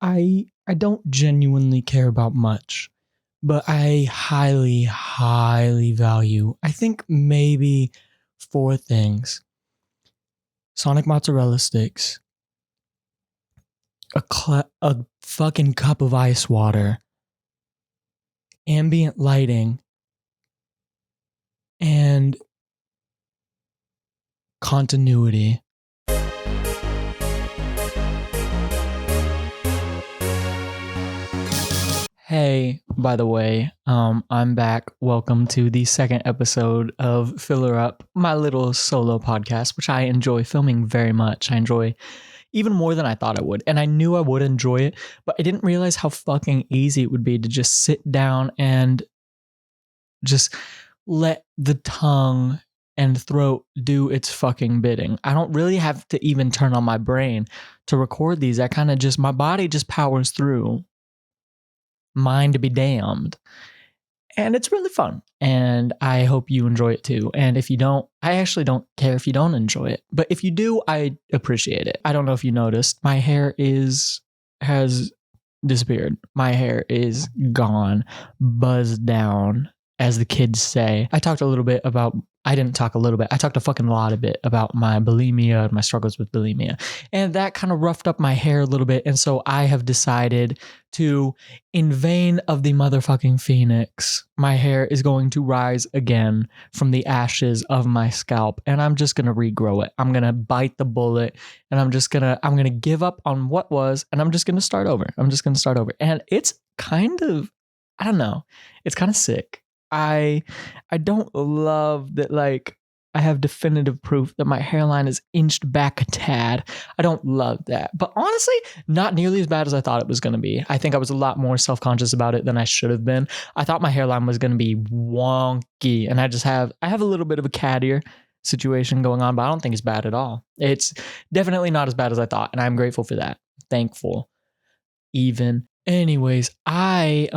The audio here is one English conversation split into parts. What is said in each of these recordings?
I don't genuinely care about much, but I highly, highly value, I think maybe 4 things. Sonic mozzarella sticks, a fucking cup of ice water, ambient lighting, and continuity. Hey, by the way, I'm back. Welcome to the second episode of Filler Up, my little solo podcast, which I enjoy filming very much. I enjoy even more than I thought I would. And I knew I would enjoy it, but I didn't realize how fucking easy it would be to just sit down and just let the tongue and throat do its fucking bidding. I don't really have to even turn on my brain to record these. I kind of just, my body just powers through. Mind to be damned. And it's really fun. And I hope you enjoy it too. And if you don't, I actually don't care if you don't enjoy it. But if you do, I appreciate it. I don't know if you noticed, my hair has disappeared. My hair is gone, buzzed down, as the kids say. I talked a fucking lot of it about my bulimia, my struggles with bulimia. And that kind of roughed up my hair a little bit. And so I have decided to, in vain of the motherfucking phoenix, my hair is going to rise again from the ashes of my scalp. And I'm just going to regrow it. I'm going to bite the bullet and I'm going to give up on what was, and I'm just going to start over. And it's kind of, I don't know, it's kind of sick. I don't love that, like, I have definitive proof that my hairline is inched back a tad. I don't love that. But honestly, not nearly as bad as I thought it was going to be. I think I was a lot more self-conscious about it than I should have been. I thought my hairline was going to be wonky, and I have a little bit of a cat ear situation going on, but I don't think it's bad at all. It's definitely not as bad as I thought, and I'm grateful for that. Thankful. Even. Anyways, I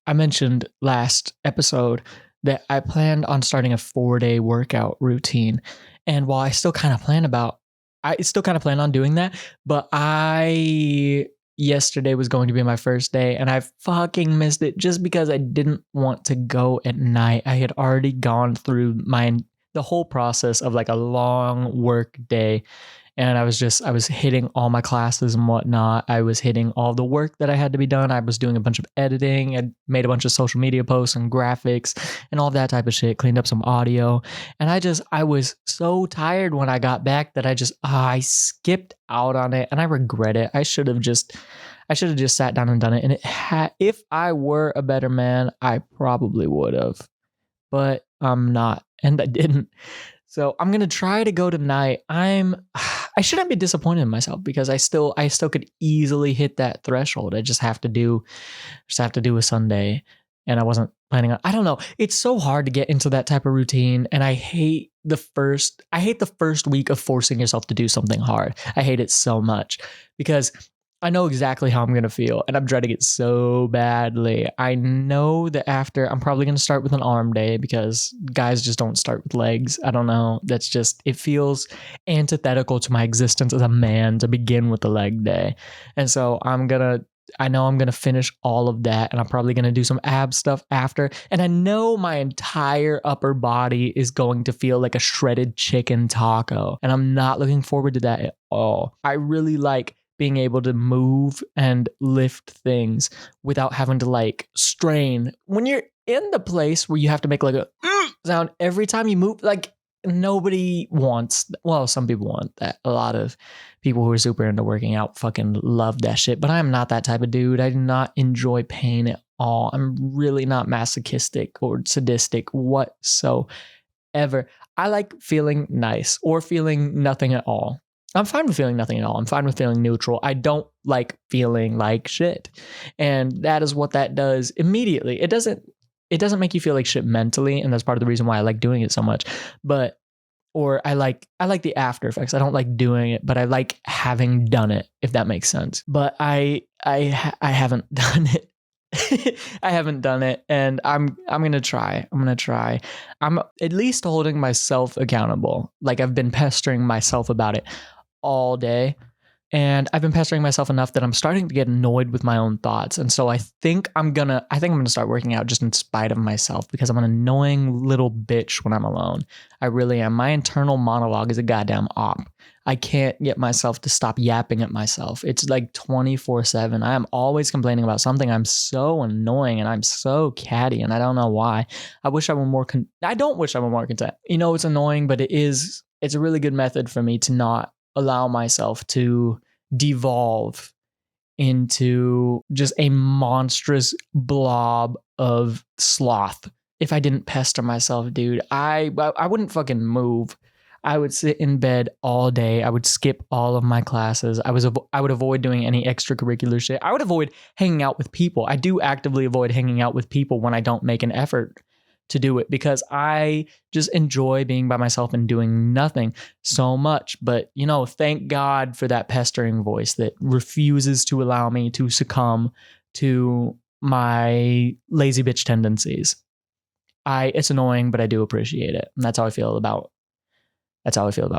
mentioned last episode that I planned on starting a 4-day workout routine. And while I still kind of plan on doing that, but yesterday was going to be my first day and I fucking missed it just because I didn't want to go at night. I had already gone through the whole process of like a long work day. And I was hitting all my classes and whatnot. I was hitting all the work that I had to be done. I was doing a bunch of editing and made a bunch of social media posts and graphics and all that type of shit, cleaned up some audio. And I was so tired when I got back that I skipped out on it and I regret it. I should have just sat down and done it. And if I were a better man, I probably would have, but I'm not. And I didn't. So I'm going to try to go tonight. I shouldn't be disappointed in myself because I still could easily hit that threshold. I just have to do a Sunday, and I wasn't planning on, I don't know. It's so hard to get into that type of routine. And I hate the first week of forcing yourself to do something hard. I hate it so much because I know exactly how I'm going to feel and I'm dreading it so badly. I know that after, I'm probably going to start with an arm day because guys just don't start with legs. I don't know. It feels antithetical to my existence as a man to begin with the leg day. And so I know I'm going to finish all of that and I'm probably going to do some ab stuff after. And I know my entire upper body is going to feel like a shredded chicken taco. And I'm not looking forward to that at all. I really like being able to move and lift things without having to like strain. When you're in the place where you have to make like a sound every time you move, like nobody wants, well, some people want that. A lot of people who are super into working out fucking love that shit, but I'm not that type of dude. I do not enjoy pain at all. I'm really not masochistic or sadistic whatsoever. I like feeling nice or feeling nothing at all. I'm fine with feeling nothing at all. I'm fine with feeling neutral. I don't like feeling like shit. And that is what that does immediately. It doesn't make you feel like shit mentally, and that's part of the reason why I like doing it so much. I like the after effects. I don't like doing it, but I like having done it, if that makes sense. But I haven't done it. I haven't done it, and I'm gonna try. I'm at least holding myself accountable. Like I've been pestering myself about it all day, And I've been pestering myself enough that I'm starting to get annoyed with my own thoughts. And so I think I'm gonna start working out just in spite of myself, because I'm an annoying little bitch when I'm alone. I really am. My internal monologue is a goddamn op. I can't get myself to stop yapping at myself. It's like 24/7. I am always complaining about something. I'm so annoying and I'm so catty, and I don't know why. I wish I were more I don't wish I were more content. It's annoying, but it's a really good method for me to not allow myself to devolve into just a monstrous blob of sloth. If I didn't pester myself, dude, I wouldn't fucking move. I would sit in bed all day. I would skip all of my classes. I would avoid doing any extracurricular shit. I would avoid hanging out with people. I do actively avoid hanging out with people when I don't make an effort to do it, because I just enjoy being by myself and doing nothing so much. But, thank God for that pestering voice that refuses to allow me to succumb to my lazy bitch tendencies. It's annoying, but I do appreciate it. And that's how I feel about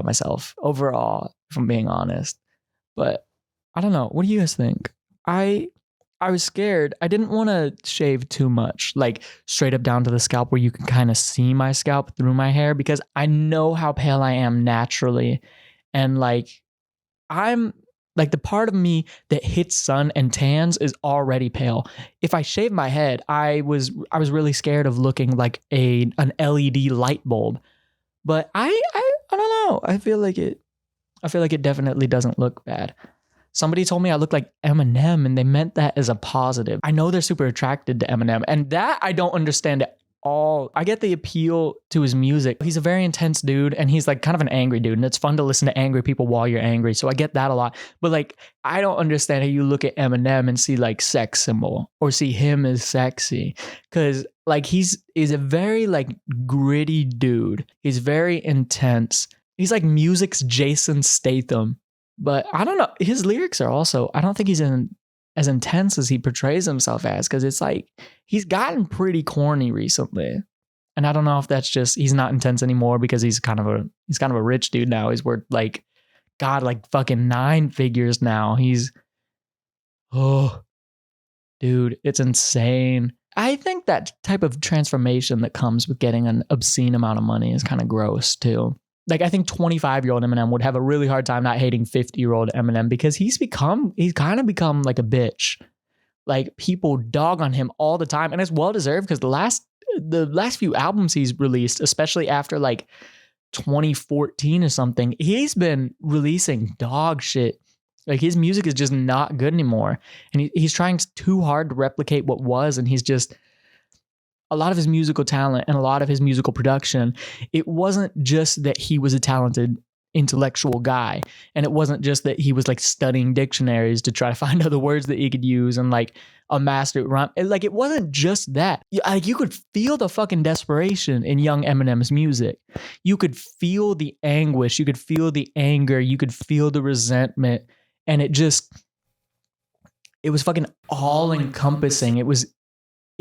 myself overall, if I'm being honest. But I don't know. What do you guys think? I was scared. I didn't want to shave too much, like straight up down to the scalp where you can kind of see my scalp through my hair, because I know how pale I am naturally. And I'm like, the part of me that hits sun and tans is already pale. If I shave my head, I was really scared of looking like an LED light bulb. But I don't know. I feel like it definitely doesn't look bad. Somebody told me I look like Eminem, and they meant that as a positive. I know they're super attracted to Eminem, and that I don't understand at all. I get the appeal to his music. He's a very intense dude, and he's like kind of an angry dude, and it's fun to listen to angry people while you're angry. So I get that a lot. But I don't understand how you look at Eminem and see sex symbol, or see him as sexy, because he's a very gritty dude. He's very intense. He's like music's Jason Statham. But I don't know. His lyrics are also, I don't think he's as intense as he portrays himself as, because it's he's gotten pretty corny recently. And I don't know if that's just he's not intense anymore because he's kind of a rich dude now. He's worth fucking 9 figures now. Dude, it's insane. I think that type of transformation that comes with getting an obscene amount of money is kind of gross too. I think 25-year-old Eminem would have a really hard time not hating 50-year-old Eminem, because he's kind of become like a bitch. People dog on him all the time, and it's well deserved, because the last few albums he's released, especially after 2014 or something, he's been releasing dog shit. His music is just not good anymore, and he's trying too hard to replicate what was, and he's just, a lot of his musical talent and a lot of his musical production, it wasn't just that he was a talented intellectual guy, and it wasn't just that he was studying dictionaries to try to find other words that he could use and a master rhyme. It wasn't just that. You could feel the fucking desperation in young Eminem's music. You could feel the anguish, you could feel the anger, you could feel the resentment, and it was fucking all encompassing. It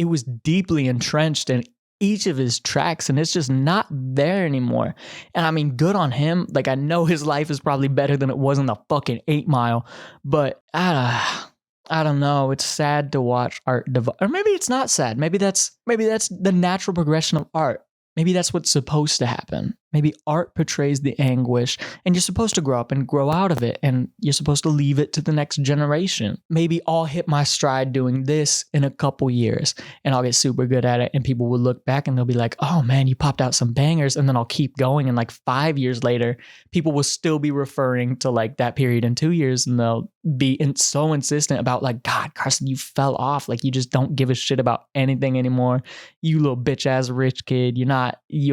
was deeply entrenched in each of his tracks, and it's just not there anymore. And I mean, good on him. I know his life is probably better than it was in the fucking 8 Mile, but I don't know. It's sad to watch art or maybe it's not sad. Maybe that's the natural progression of art. Maybe that's what's supposed to happen. Maybe art portrays the anguish, and you're supposed to grow up and grow out of it, and you're supposed to leave it to the next generation. Maybe I'll hit my stride doing this in a couple years, and I'll get super good at it, and people will look back and they'll be like, oh man, you popped out some bangers, and then I'll keep going, and 5 years later, people will still be referring to that period in 2 years, and they'll be so insistent about God, Carson, you fell off. You just don't give a shit about anything anymore. You little bitch ass rich kid. You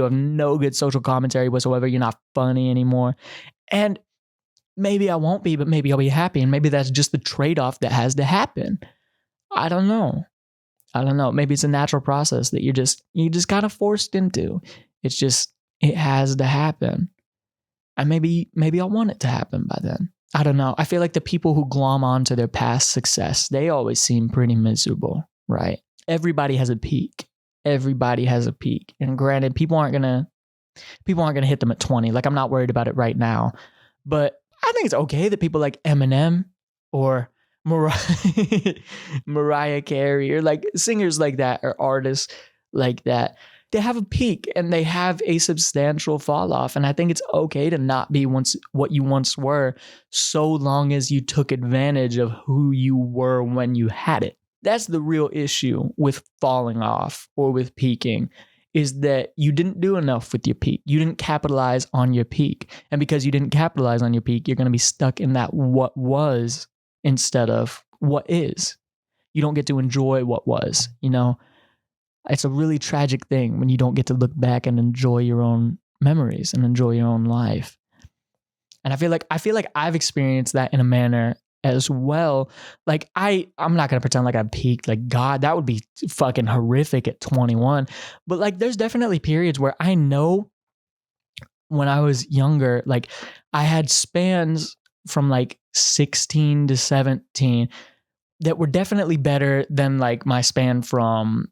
have no good social commentary whatsoever. You're not funny anymore. And maybe I won't be, but maybe I'll be happy. And maybe that's just the trade-off that has to happen. I don't know. Maybe it's a natural process that you just kind of forced into. It has to happen. And maybe I'll want it to happen by then. I don't know. I feel like the people who glom onto their past success, they always seem pretty miserable, right? Everybody has a peak. And granted, people aren't gonna hit them at 20. I'm not worried about it right now. But I think it's okay that people like Eminem or Mariah Carey or like singers like that or artists like that, they have a peak and they have a substantial fall off. And I think it's okay to not be what you once were, so long as you took advantage of who you were when you had it. That's the real issue with falling off or with peaking, is that you didn't do enough with your peak. You didn't capitalize on your peak. And because you didn't capitalize on your peak, you're going to be stuck in that what was instead of what is. You don't get to enjoy what was, you know? It's a really tragic thing when you don't get to look back and enjoy your own memories and enjoy your own life. And I feel like I've experienced that in a manner as well. Like I'm not going to pretend like I peaked, like God, that would be fucking horrific at 21. But like there's definitely periods where I know when I was younger, like I had spans from like 16 to 17 that were definitely better than like my span from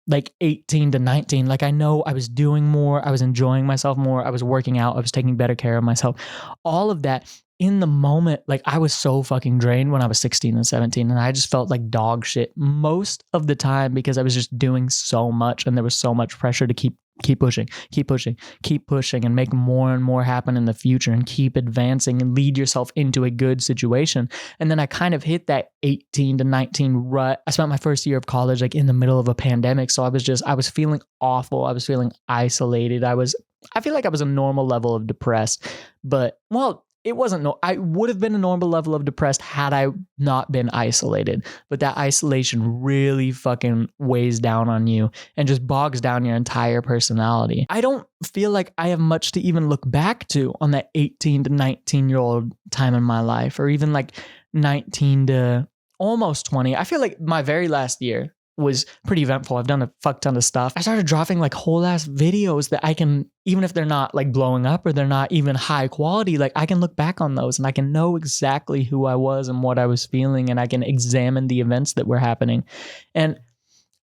like 18 to 19. Like I know I was doing more, I was enjoying myself more, I was working out, I was taking better care of myself. All of that in the moment, like I was so fucking drained when I was 16 and 17, and I just felt like dog shit most of the time because I was just doing so much and there was so much pressure to keep pushing and make more and more happen in the future and keep advancing and lead yourself into a good situation. And then I kind of hit that 18 to 19 rut. I spent my first year of college like in the middle of a pandemic, so I was feeling awful. I was feeling isolated. I feel like I was a normal level of depressed, but well, it wasn't. I would have been a normal level of depressed had I not been isolated. But that isolation really fucking weighs down on you and just bogs down your entire personality. I don't feel like I have much to even look back to on that 18 to 19-year-old time in my life, or even like 19 to almost 20. I feel like my very last year was pretty eventful. I've done a fuck ton of stuff. I started dropping like whole ass videos that I can, even if they're not like blowing up or they're not even high quality, like I can look back on those and I can know exactly who I was and what I was feeling, and I can examine the events that were happening. And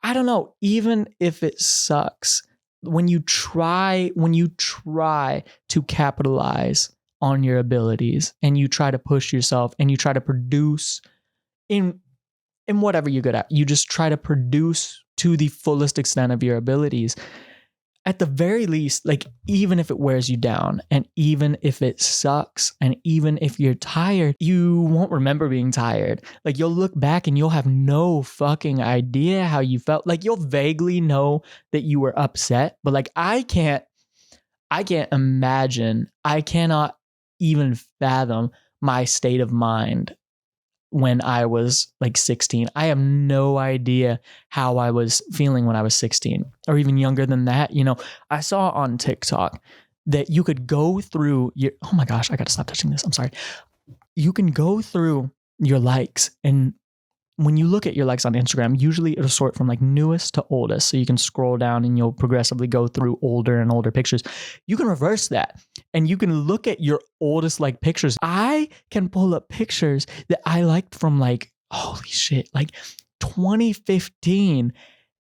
I don't know, even if it sucks, when you try to capitalize on your abilities and you try to push yourself and you try to produce in whatever you're good at, you just try to produce to the fullest extent of your abilities. At the very least, like even if it wears you down and even if it sucks and even if you're tired, you won't remember being tired. Like you'll look back and you'll have no fucking idea how you felt. Like you'll vaguely know that you were upset, but like I can't imagine, I cannot even fathom my state of mind when I was like 16. I have no idea how I was feeling when I was 16 or even younger than that. You know, I saw on TikTok that you could go through your, oh my gosh, I got to stop touching this. I'm sorry. You can go through your likes, and when you look at your likes on Instagram, usually it'll sort from like newest to oldest. So you can scroll down and you'll progressively go through older and older pictures. You can reverse that and you can look at your oldest like pictures. I can pull up pictures that I liked from like, holy shit, like 2015.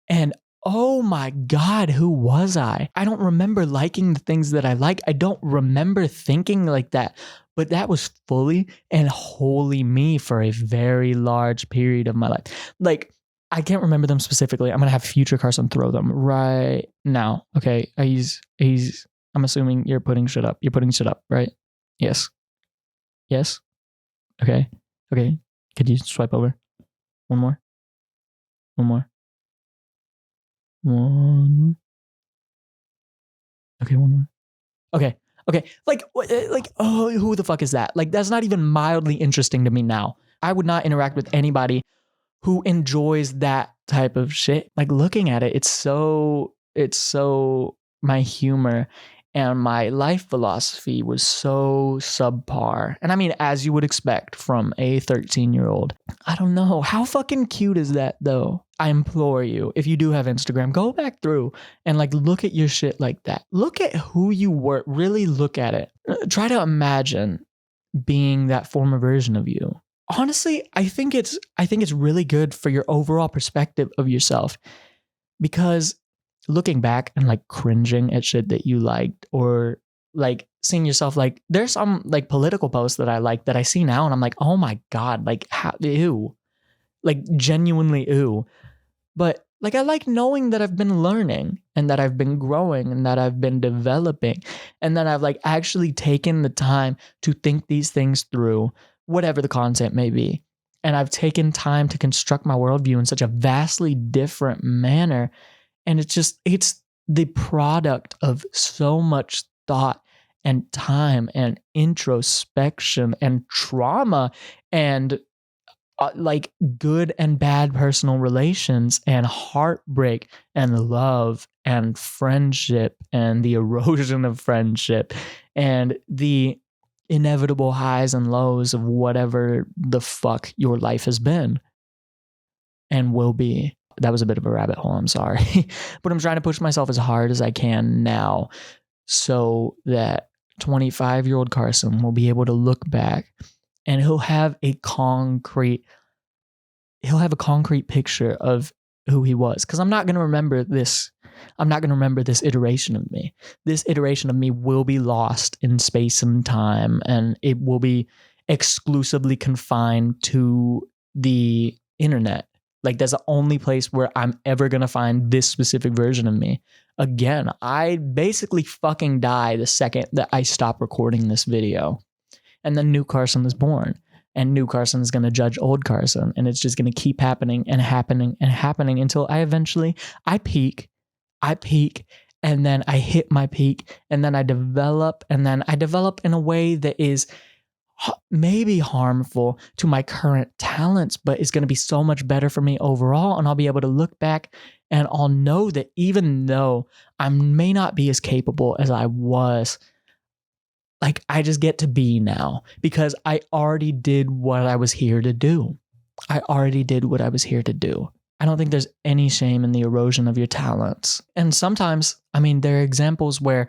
And oh my God, who was I? I don't remember liking the things that I like. I don't remember thinking like that. But that was fully and wholly me for a very large period of my life. Like, I can't remember them specifically. I'm going to have future Carson throw them right now. Okay. I'm assuming you're putting shit up. You're putting shit up, right? Yes. Yes. Okay. Okay. Could you swipe over? One more. One more. One more. Okay. One more. Okay. Okay, like, oh, who the fuck is that? Like, that's not even mildly interesting to me now. I would not interact with anybody who enjoys that type of shit. Like, looking at it, it's so, my humor and my life philosophy was so subpar. And I mean, as you would expect from a 13-year-old. I don't know. How fucking cute is that, though? I implore you, if you do have Instagram, go back through and like look at your shit like that. Look at who you were. Really look at it. Try to imagine being that former version of you. Honestly, I think it's really good for your overall perspective of yourself, because looking back and like cringing at shit that you liked, or like seeing yourself like, there's some like political posts that I like that I see now and I'm like, oh my God, like how, ew, like genuinely ew. But like, I like knowing that I've been learning and that I've been growing and that I've been developing and that I've like actually taken the time to think these things through, whatever the content may be. And I've taken time to construct my worldview in such a vastly different manner. And it's the product of so much thought and time and introspection and trauma and like good and bad personal relations and heartbreak and love and friendship and the erosion of friendship and the inevitable highs and lows of whatever the fuck your life has been and will be. That was a bit of a rabbit hole, I'm sorry. But I'm trying to push myself as hard as I can now so that 25-year-old Carson will be able to look back and he'll have a concrete picture of who he was. Because I'm not going to remember this. I'm not going to remember this iteration of me. This iteration of me will be lost in space and time, and it will be exclusively confined to the internet. Like, that's the only place where I'm ever going to find this specific version of me. Again, I basically fucking die the second that I stop recording this video. And then new Carson is born. And new Carson is going to judge old Carson. And it's just going to keep happening and happening and happening until I peak. And then I hit my peak. And then I develop. And then I develop in a way that is maybe harmful to my current talents, but it's going to be so much better for me overall. And I'll be able to look back and I'll know that even though I may not be as capable as I was, like, I just get to be now because I already did what I was here to do. I don't think there's any shame in the erosion of your talents. And sometimes, I mean, there are examples where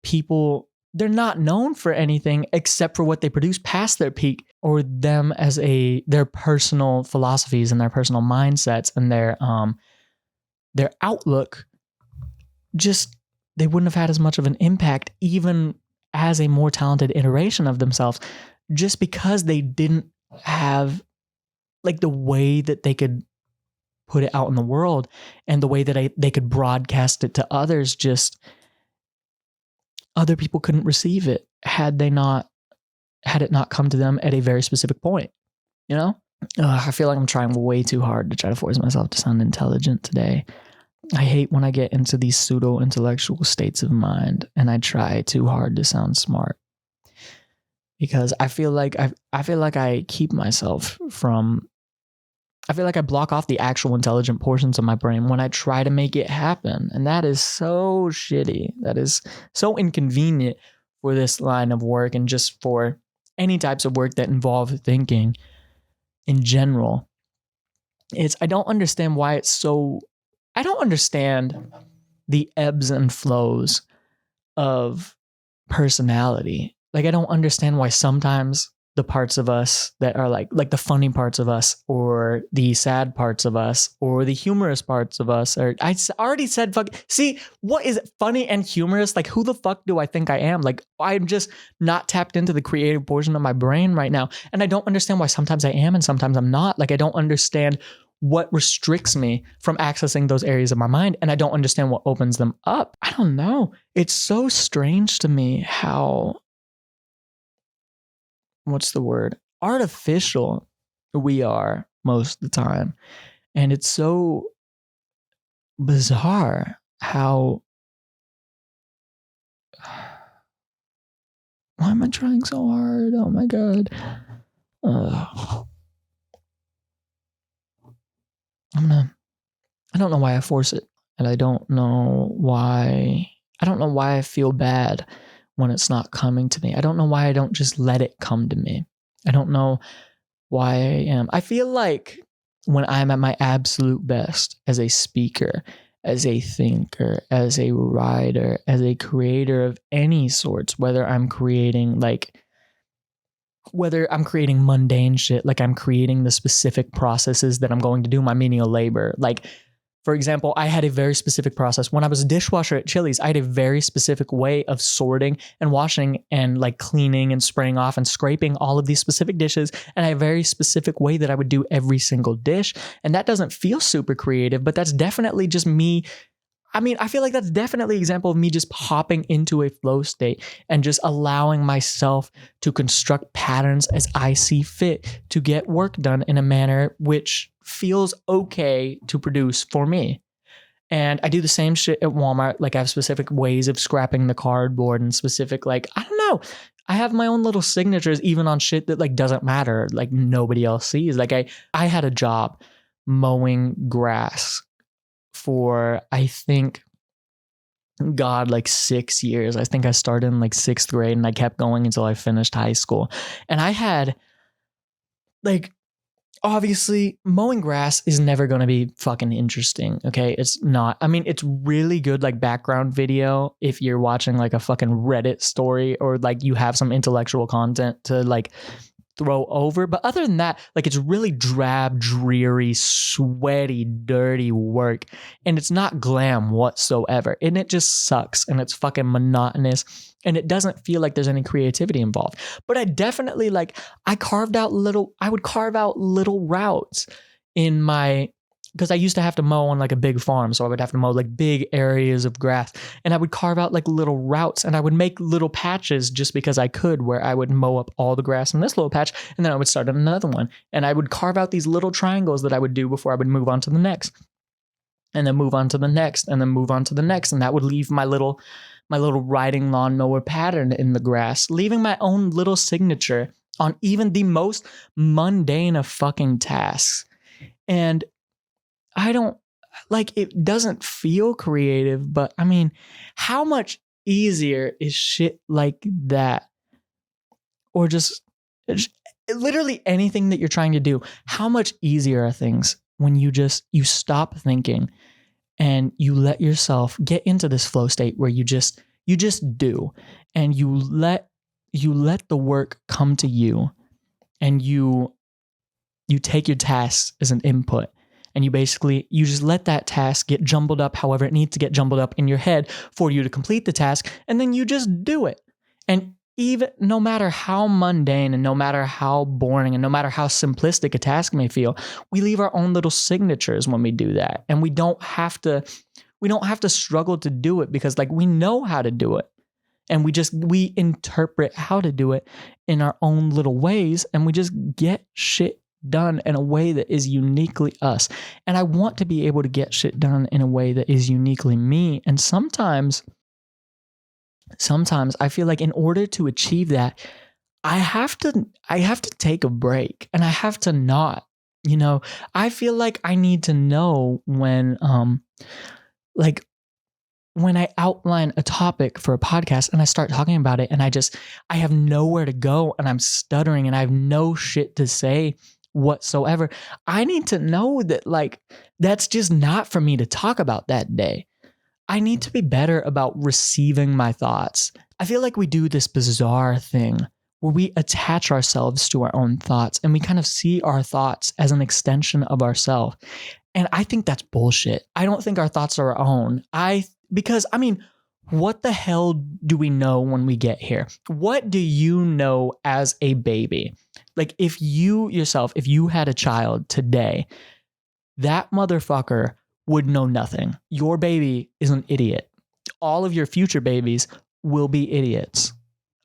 people, they're not known for anything except for what they produce past their peak or them as their personal philosophies and their personal mindsets and their outlook. Just, they wouldn't have had as much of an impact even as a more talented iteration of themselves, just because they didn't have like the way that they could put it out in the world and the way that they could broadcast it to others. Just other people couldn't receive it had it not come to them at a very specific point, you know? I feel like I'm trying way too hard to try to force myself to sound intelligent today. I hate when I get into these pseudo-intellectual states of mind and I try too hard to sound smart, because I feel like I keep myself from. I feel like I block off the actual intelligent portions of my brain when I try to make it happen, and that is so shitty. That is so inconvenient for this line of work and just for any types of work that involve thinking in general. I don't understand why it's so. I don't understand the ebbs and flows of personality. Like, I don't understand why sometimes the parts of us that are like the funny parts of us or the sad parts of us or the humorous parts of us are, I already said, fuck, see, what is it, funny and humorous? Like, who the fuck do I think I am? Like, I'm just not tapped into the creative portion of my brain right now. And I don't understand why sometimes I am and sometimes I'm not. Like, I don't understand what restricts me from accessing those areas of my mind, and I don't understand what opens them up. I don't know. It's so strange to me how, what's the word? Artificial we are most of the time. And it's so bizarre how, why am I trying so hard? Oh my God. I don't know why I force it. And I don't know why I feel bad when it's not coming to me. I don't know why I don't just let it come to me. I don't know why I am. I feel like when I'm at my absolute best as a speaker, as a thinker, as a writer, as a creator of any sorts, whether I'm creating mundane shit, like I'm creating the specific processes that I'm going to do, my menial labor. Like, For example, I had a very specific process. When I was a dishwasher at Chili's, I had a very specific way of sorting and washing and like cleaning and spraying off and scraping all of these specific dishes. And I had a very specific way that I would do every single dish. And that doesn't feel super creative, but that's definitely just me. I mean, I feel like that's definitely an example of me just hopping into a flow state and just allowing myself to construct patterns as I see fit to get work done in a manner which feels okay to produce for me. And I do the same shit at Walmart. Like I have specific ways of scrapping the cardboard and specific, like, I don't know. I have my own little signatures even on shit that like doesn't matter. Like nobody else sees. Like I had a job mowing grass for, I think, like 6 years. I think I started in like 6th grade and I kept going until I finished high school. And I had like, obviously mowing grass is never going to be fucking interesting. Okay. It's not. I mean, it's really good like background video if you're watching like a fucking Reddit story or like you have some intellectual content to like throw over. But other than that, like it's really drab, dreary, sweaty, dirty work. And it's not glam whatsoever. And it just sucks and it's fucking monotonous. And it doesn't feel like there's any creativity involved. But I definitely I would carve out little routes in my, because I used to have to mow on like a big farm. So I would have to mow like big areas of grass and I would carve out like little routes and I would make little patches just because I could, where I would mow up all the grass in this little patch and then I would start on another one. And I would carve out these little triangles that I would do before I would move on to the next and then move on to the next and then move on to the next. And that would leave my little riding lawnmower pattern in the grass, leaving my own little signature on even the most mundane of fucking tasks. And I don't it doesn't feel creative, but I mean, how much easier is shit like that? Or just literally anything that you're trying to do. How much easier are things when you stop thinking and you let yourself get into this flow state where you just do, and you let the work come to you, and you take your tasks as an input. And you just let that task get jumbled up however it needs to get jumbled up in your head for you to complete the task. And then you just do it. And even no matter how mundane and no matter how boring and no matter how simplistic a task may feel, we leave our own little signatures when we do that. And we don't have to struggle to do it because like we know how to do it. And we interpret how to do it in our own little ways. And we just get shit done in a way that is uniquely us. And I want to be able to get shit done in a way that is uniquely me. And sometimes I feel like in order to achieve that, I have to take a break and I have to not, I feel like I need to know when I outline a topic for a podcast and I start talking about it and I have nowhere to go and I'm stuttering and I have no shit to say whatsoever. I need to know that that's just not for me to talk about that day. I need to be better about receiving my thoughts. I feel like we do this bizarre thing where we attach ourselves to our own thoughts and we kind of see our thoughts as an extension of ourselves. And I think that's bullshit. I don't think our thoughts are our own. Because what the hell do we know when we get here? What do you know as a baby? Like if you had a child today, that motherfucker would know nothing. Your baby is an idiot. All of your future babies will be idiots.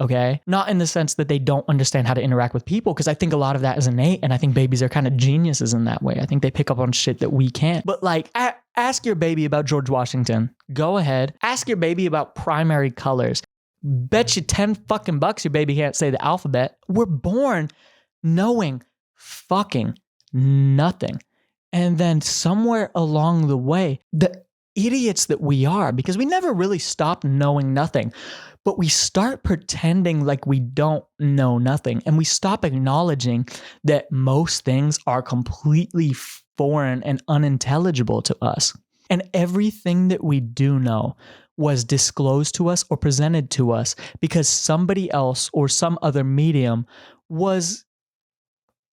Okay? Not in the sense that they don't understand how to interact with people, because I think a lot of that is innate, and I think babies are kind of geniuses in that way. I think they pick up on shit that we can't. But ask your baby about George Washington. Go ahead. Ask your baby about primary colors. Bet you 10 fucking bucks your baby can't say the alphabet. We're born knowing fucking nothing. And then somewhere along the way, the idiots that we are, because we never really stop knowing nothing, but we start pretending like we don't know nothing. And we stop acknowledging that most things are completely foreign and unintelligible to us. And everything that we do know was disclosed to us or presented to us because somebody else or some other medium was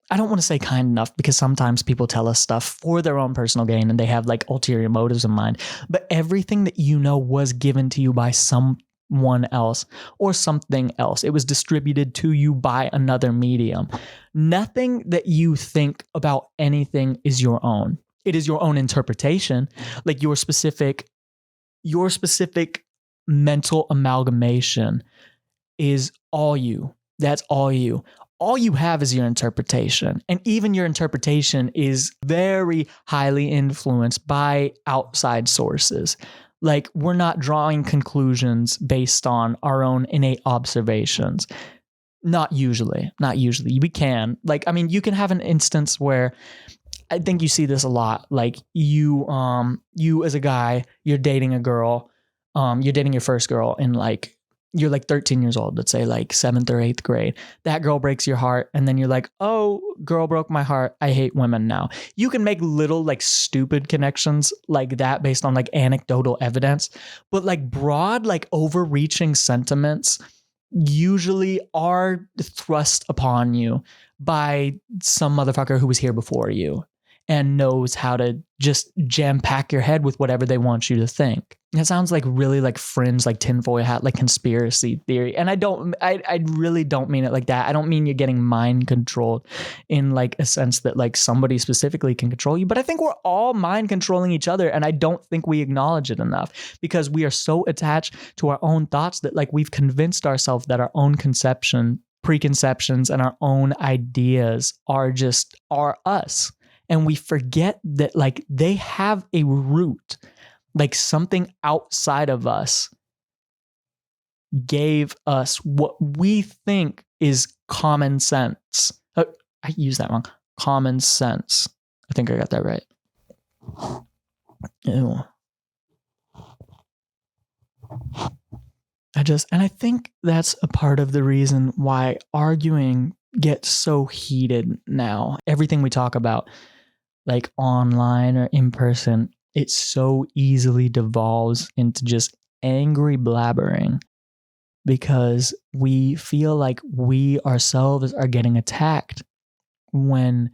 I don't want to say kind enough, because sometimes people tell us stuff for their own personal gain and they have like ulterior motives in mind. But everything that you know was given to you by someone else or something else. It was distributed to you by another medium. Nothing that you think about anything is your own. It is your own interpretation, like your specific mental amalgamation is all you. That's all you. All you have is your interpretation. And even your interpretation is very highly influenced by outside sources. Like, we're not drawing conclusions based on our own innate observations. Not usually. We can. Like, I mean, you can have an instance where I think you see this a lot. Like, you as a guy, you're dating a girl, you're dating your first girl, and like, you're like 13 years old, let's say like 7th or 8th grade. That girl breaks your heart. And then you're like, oh, girl broke my heart. I hate women now. You can make little like stupid connections like that based on like anecdotal evidence. But like broad, like overreaching sentiments usually are thrust upon you by some motherfucker who was here before you and knows how to just jam pack your head with whatever they want you to think. It sounds like really like Fringe, like tinfoil hat, like conspiracy theory. And I really don't mean it like that. I don't mean you're getting mind controlled in like a sense that like somebody specifically can control you. But I think we're all mind controlling each other. And I don't think we acknowledge it enough, because we are so attached to our own thoughts that like we've convinced ourselves that our own preconceptions and our own ideas are us. And we forget that like they have a root, like something outside of us gave us what we think is common sense. I used that wrong. Common sense. I think I got that right. Ew. I think that's a part of the reason why arguing gets so heated now. Everything we talk about, like online or in person, it so easily devolves into just angry blabbering, because we feel like we ourselves are getting attacked when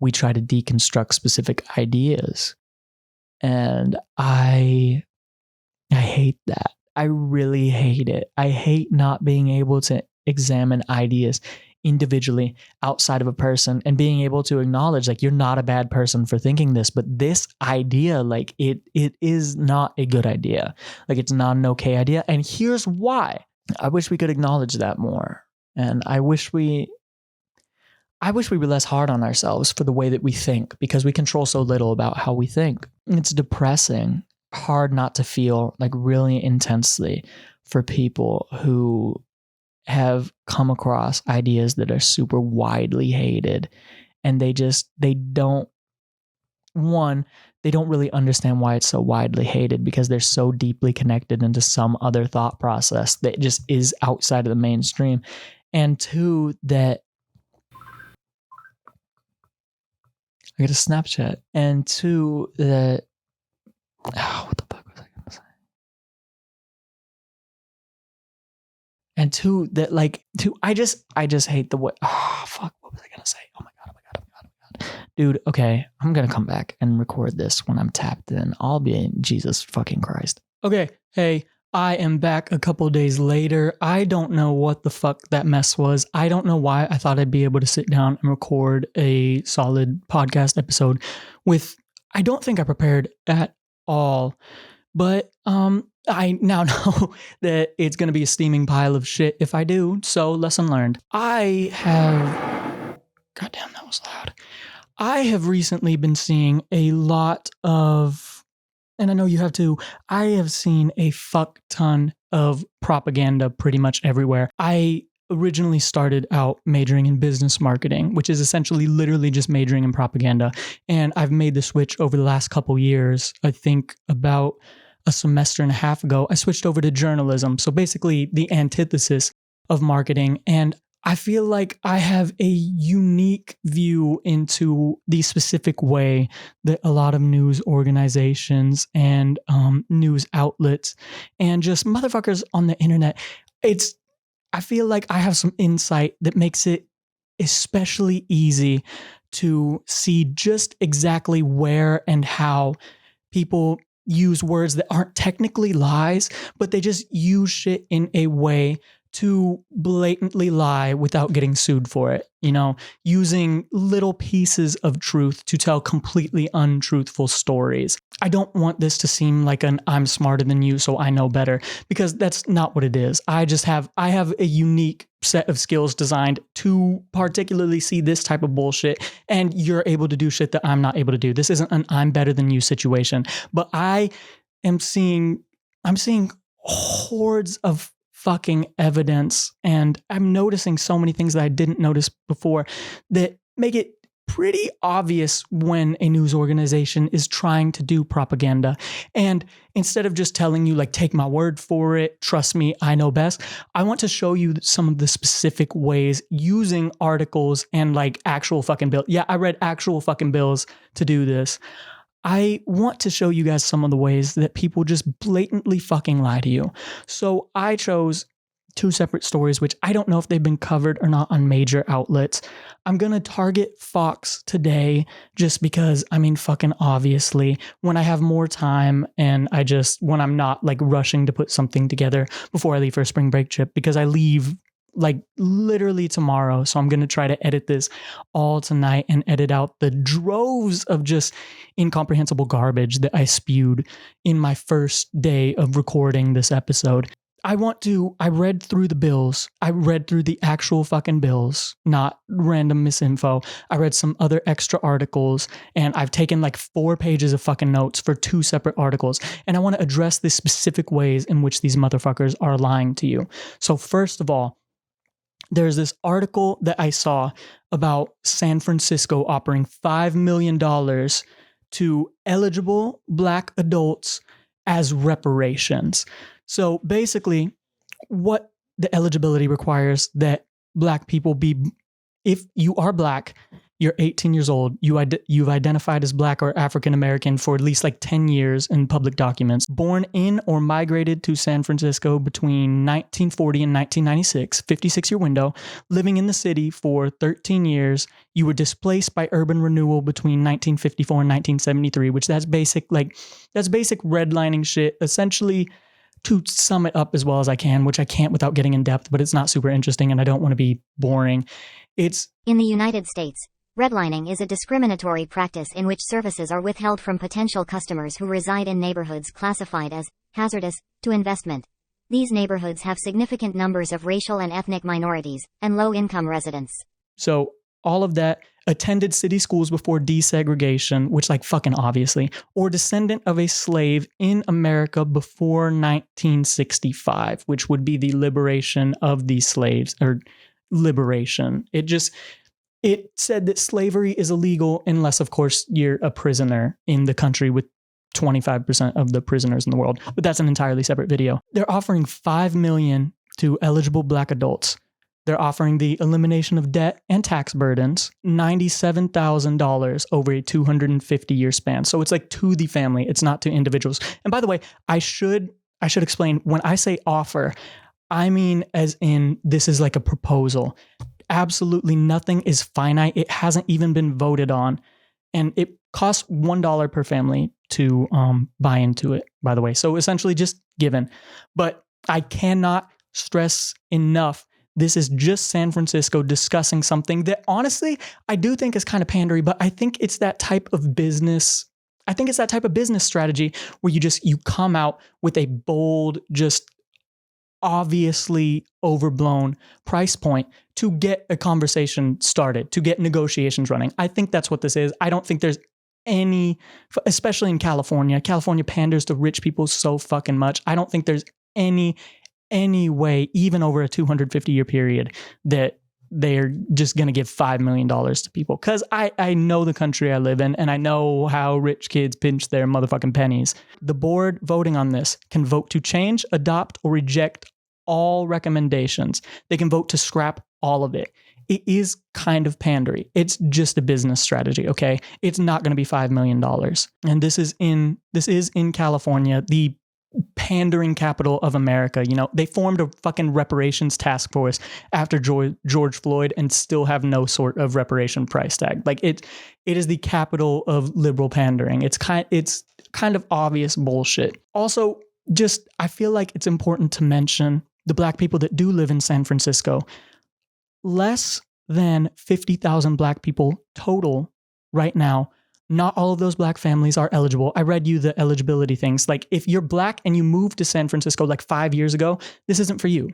we try to deconstruct specific ideas. And I hate that. I really hate it. I hate not being able to examine ideas individually outside of a person and being able to acknowledge like, you're not a bad person for thinking this, but this idea, like it is not a good idea. Like, it's not an okay idea. And here's why. I wish we could acknowledge that more. And I wish we were less hard on ourselves for the way that we think, because we control so little about how we think. It's depressing, hard not to feel like really intensely for people who have come across ideas that are super widely hated, and they don't really understand why it's so widely hated, because they're so deeply connected into some other thought process that just is outside of the mainstream. And two, that I get a Snapchat, and two, that what the fuck was I gonna say? And two, that like, I just hate the way. Oh fuck! What was I gonna say? Oh my god! Dude, okay, I'm gonna come back and record this when I'm tapped in. I'll be in Jesus fucking Christ. Okay, hey, I am back a couple days later. I don't know what the fuck that mess was. I don't know why I thought I'd be able to sit down and record a solid podcast episode with. I don't think I prepared at all, but I now know that it's going to be a steaming pile of shit if I do. So lesson learned. Goddamn, that was loud. I have recently been seeing a lot of, and I know you have too, I have seen a fuck ton of propaganda pretty much everywhere. I originally started out majoring in business marketing, which is essentially literally just majoring in propaganda. And I've made the switch over the last couple years. I think about a semester and a half ago, I switched over to journalism. So basically the antithesis of marketing. And I feel like I have a unique view into the specific way that a lot of news organizations and news outlets and just motherfuckers on the internet, I feel like I have some insight that makes it especially easy to see just exactly where and how people use words that aren't technically lies, but they just use shit in a way to blatantly lie without getting sued for it. You know, using little pieces of truth to tell completely untruthful stories. I don't want this to seem like an I'm smarter than you, so I know better, because that's not what it is. I have a unique set of skills designed to particularly see this type of bullshit, and you're able to do shit that I'm not able to do. This isn't an I'm better than you situation, but I'm seeing hordes of fucking evidence, and I'm noticing so many things that I didn't notice before that make it pretty obvious when a news organization is trying to do propaganda. And instead of just telling you, like, take my word for it, trust me, I know best, I want to show you some of the specific ways using articles and like actual fucking bills. Yeah, I read actual fucking bills to do this. I want to show you guys some of the ways that people just blatantly fucking lie to you. So I chose two separate stories, which I don't know if they've been covered or not on major outlets. I'm going to target Fox today just because, I mean, fucking obviously, when I have more time and when I'm not like rushing to put something together before I leave for a spring break trip, because I leave like literally tomorrow. So I'm going to try to edit this all tonight and edit out the droves of just incomprehensible garbage that I spewed in my first day of recording this episode. I read through the bills. I read through the actual fucking bills, not random misinfo. I read some other extra articles, and I've taken like 4 pages of fucking notes for 2 separate articles. And I want to address the specific ways in which these motherfuckers are lying to you. So first of all, there's this article that I saw about San Francisco offering $5 million to eligible Black adults as reparations. So basically, what the eligibility requires that Black people be, if you are Black, you're 18 years old, you've identified as Black or African American for at least like 10 years in public documents, born in or migrated to San Francisco between 1940 and 1996, 56-year window, living in the city for 13 years, you were displaced by urban renewal between 1954 and 1973, which that's basic redlining shit, essentially. To sum it up as well as I can, which I can't without getting in depth, but it's not super interesting and I don't want to be boring. In the United States, redlining is a discriminatory practice in which services are withheld from potential customers who reside in neighborhoods classified as hazardous to investment. These neighborhoods have significant numbers of racial and ethnic minorities and low-income residents. So all of that, attended city schools before desegregation, which like fucking obviously, or descendant of a slave in America before 1965, which would be the liberation of these slaves, or liberation. It said that slavery is illegal unless, of course, you're a prisoner in the country with 25% of the prisoners in the world. But that's an entirely separate video. They're offering $5 million to eligible Black adults. They're offering the elimination of debt and tax burdens, $97,000 over a 250-year span. So it's like to the family. It's not to individuals. And by the way, I should explain, when I say offer, I mean as in this is like a proposal. Absolutely nothing is finite. It hasn't even been voted on. And it costs $1 per family to buy into it, by the way. So essentially just given. But I cannot stress enough, this is just San Francisco discussing something that honestly, I do think is kind of pandery, but I think it's that type of business. I think it's that type of business strategy where you come out with a bold, just obviously overblown price point to get a conversation started, to get negotiations running. I think that's what this is. I don't think there's any, especially in California. California panders to rich people so fucking much. I don't think there's any way, even over a 250-year period, that they're just going to give $5 million to people. Because I know the country I live in, and I know how rich kids pinch their motherfucking pennies. The board voting on this can vote to change, adopt, or reject all recommendations. They can vote to scrap all of it. It is kind of pandery. It's just a business strategy, okay? It's not going to be $5 million. And this is in California. The pandering capital of America. You know, they formed a fucking reparations task force after George Floyd and still have no sort of reparation price tag. Like it is the capital of liberal pandering. It's kind of obvious bullshit. Also, just I feel like it's important to mention the black people that do live in San Francisco. Less than 50,000 black people total right now. Not all of those black families are eligible. I read you the eligibility things. Like if you're black and you moved to San Francisco like 5 years ago, this isn't for you.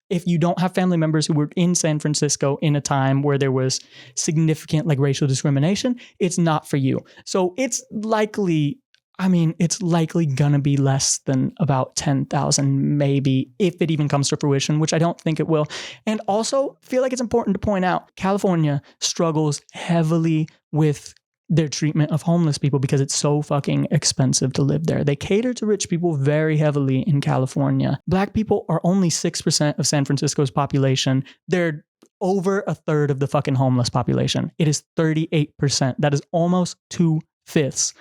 If you don't have family members who were in San Francisco in a time where there was significant like racial discrimination, it's not for you. So it's likely gonna be less than about 10,000 maybe, if it even comes to fruition, which I don't think it will. And also feel like it's important to point out, California struggles heavily with their treatment of homeless people because it's so fucking expensive to live there. They cater to rich people very heavily in California. Black people are only 6% of San Francisco's population. They're over a third of the fucking homeless population. It is 38%. That is almost 2/5.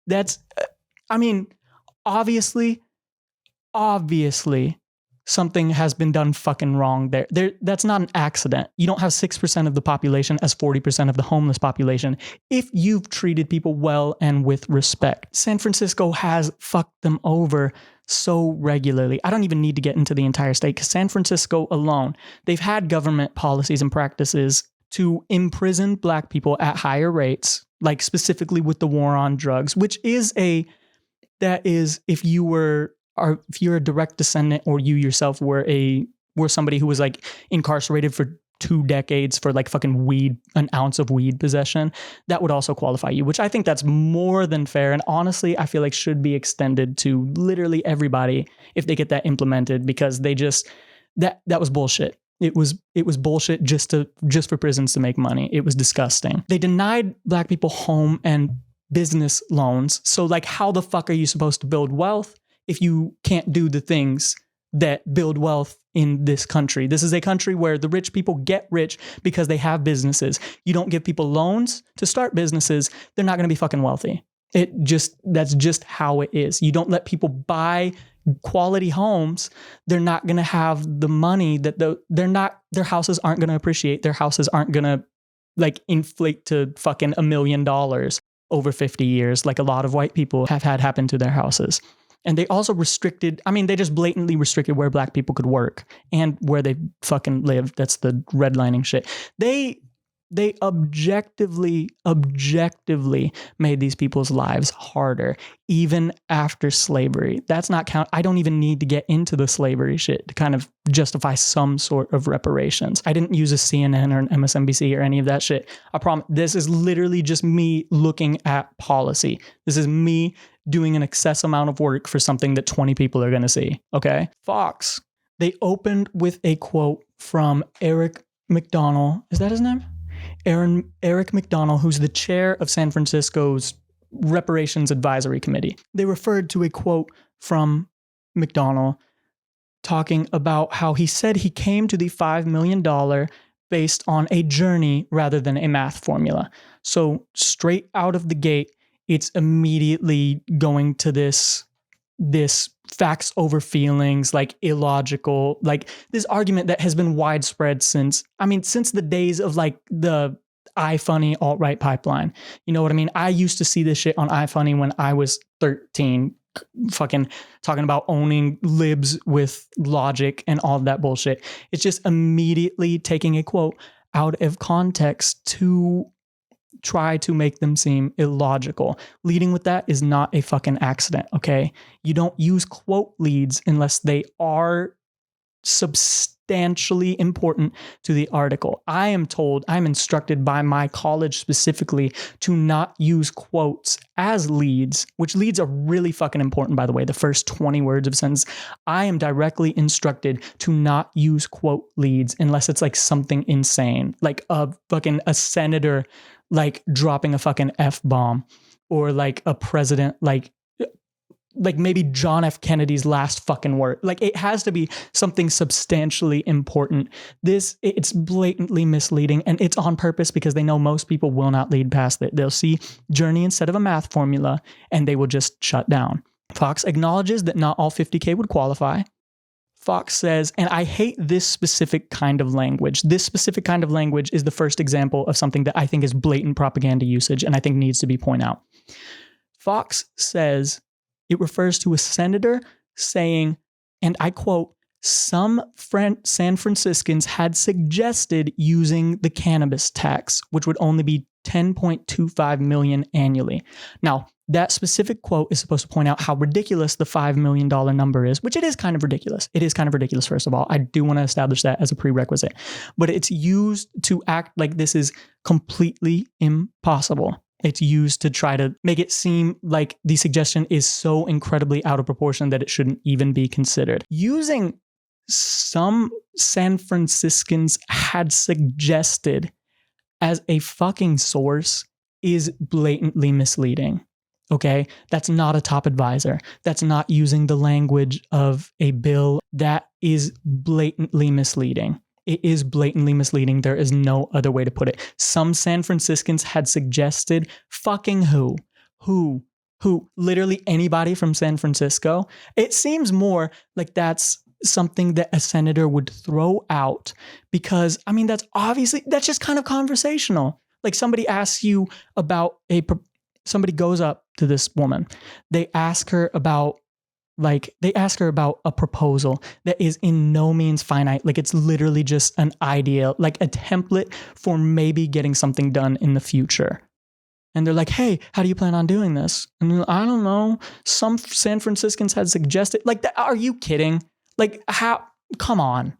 That's, obviously, something has been done fucking wrong there. That's not an accident. You don't have 6% of the population as 40% of the homeless population if you've treated people well and with respect. San Francisco has fucked them over so regularly. I don't even need to get into the entire state because San Francisco alone, they've had government policies and practices to imprison black people at higher rates, like specifically with the war on drugs, which is if you're a direct descendant or you yourself were somebody who was like incarcerated for 2 decades for like fucking weed, an ounce of weed possession, that would also qualify you, which I think that's more than fair. And honestly, I feel like should be extended to literally everybody if they get that implemented, because they just, that was bullshit. It was bullshit just for prisons to make money. It was disgusting. They denied black people home and business loans. So like, how the fuck are you supposed to build wealth if you can't do the things that build wealth in this country? This is a country where the rich people get rich because they have businesses. You don't give people loans to start businesses, they're not going to be fucking wealthy. That's just how it is. You don't let people buy quality homes, they're not going to have the money that their houses aren't going to appreciate. Their houses aren't going to like inflate to fucking $1 million over 50 years, like a lot of white people have had happen to their houses. And they also they just blatantly restricted where black people could work and where they fucking live. That's the redlining shit. They objectively made these people's lives harder, even after slavery. That's not count. I don't even need to get into the slavery shit to kind of justify some sort of reparations. I didn't use a CNN or an MSNBC or any of that shit. I promise. This is literally just me looking at policy. This is me doing an excess amount of work for something that 20 people are going to see. Okay. Fox. They opened with a quote from Eric McDonald. Is that his name? Eric McDonald, who's the chair of San Francisco's Reparations Advisory Committee. They referred to a quote from McDonald talking about how he said he came to the $5 million based on a journey rather than a math formula. So straight out of the gate, it's immediately going to this facts over feelings, like illogical, like this argument that has been widespread since the days of like the iFunny alt-right pipeline. You know what I mean? I used to see this shit on iFunny when I was 13, fucking talking about owning libs with logic and all that bullshit. It's just immediately taking a quote out of context to try to make them seem illogical. Leading with that is not a fucking accident, okay? You don't use quote leads unless they are substantially important to the article. I'm instructed by my college specifically to not use quotes as leads, which leads are really fucking important, by the way, the first 20 words of a sentence. I am directly instructed to not use quote leads unless it's like something insane, like a senator like dropping a fucking F-bomb, or like a president, like maybe John F. Kennedy's last fucking word. Like it has to be something substantially important. It's blatantly misleading, and it's on purpose because they know most people will not lead past it. They'll see journey instead of a math formula and they will just shut down. Fox acknowledges that not all 50K would qualify. Fox says, and I hate this specific kind of language. This specific kind of language is the first example of something that I think is blatant propaganda usage and I think needs to be pointed out. Fox says it refers to a senator saying, and I quote, some San Franciscans had suggested using the cannabis tax, which would only be $10.25 million annually. Now, that specific quote is supposed to point out how ridiculous the $5 million number is, which it is kind of ridiculous. It is kind of ridiculous, first of all. I do want to establish that as a prerequisite. But it's used to act like this is completely impossible. It's used to try to make it seem like the suggestion is so incredibly out of proportion that it shouldn't even be considered. Using some San Franciscans had suggested as a fucking source is blatantly misleading. Okay, that's not a top advisor. That's not using the language of a bill. That is blatantly misleading. It is blatantly misleading. There is no other way to put it. Some San Franciscans had suggested fucking who? Literally anybody from San Francisco? It seems more like that's something that a senator would throw out because, I mean, that's just kind of conversational. Like somebody asks you about somebody goes up to this woman. They ask her about a proposal that is in no means finite. Like it's literally just an idea, like a template for maybe getting something done in the future. And they're like, hey, how do you plan on doing this? And I don't know. Some San Franciscans had suggested, like, are you kidding? Like how, come on.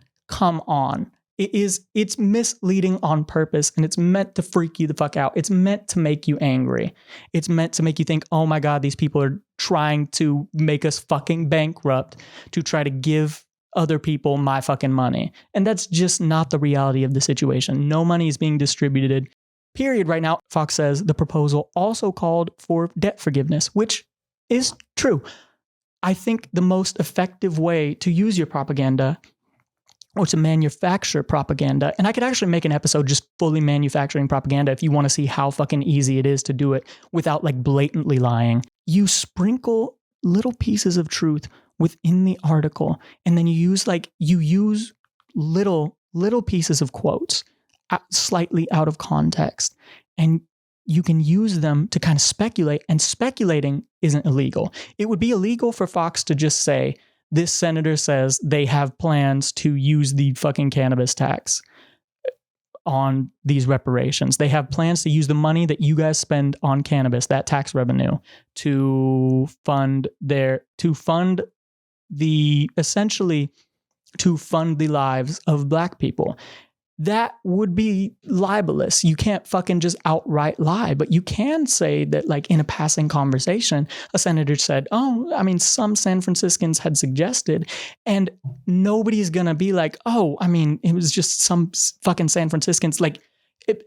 It's misleading on purpose and it's meant to freak you the fuck out. It's meant to make you angry. It's meant to make you think, oh my God, these people are trying to make us fucking bankrupt to try to give other people my fucking money. And that's just not the reality of the situation. No money is being distributed, period, right now. Fox says the proposal also called for debt forgiveness, which is true. I think the most effective way to use your propaganda or to manufacture propaganda, and I could actually make an episode just fully manufacturing propaganda if you want to see how fucking easy it is to do it without like blatantly lying. You sprinkle little pieces of truth within the article, and then you use little pieces of quotes slightly out of context, and you can use them to kind of speculate, and speculating isn't illegal. It would be illegal for Fox to just say, this senator says they have plans to use the fucking cannabis tax on these reparations. They have plans to use the money that you guys spend on cannabis, that tax revenue, to fund the lives of Black people. That would be libelous. You can't fucking just outright lie, but you can say that, like, in a passing conversation, a senator said, oh, I mean, some San Franciscans had suggested, and nobody's gonna be like, oh, I mean, it was just some fucking San Franciscans. Like,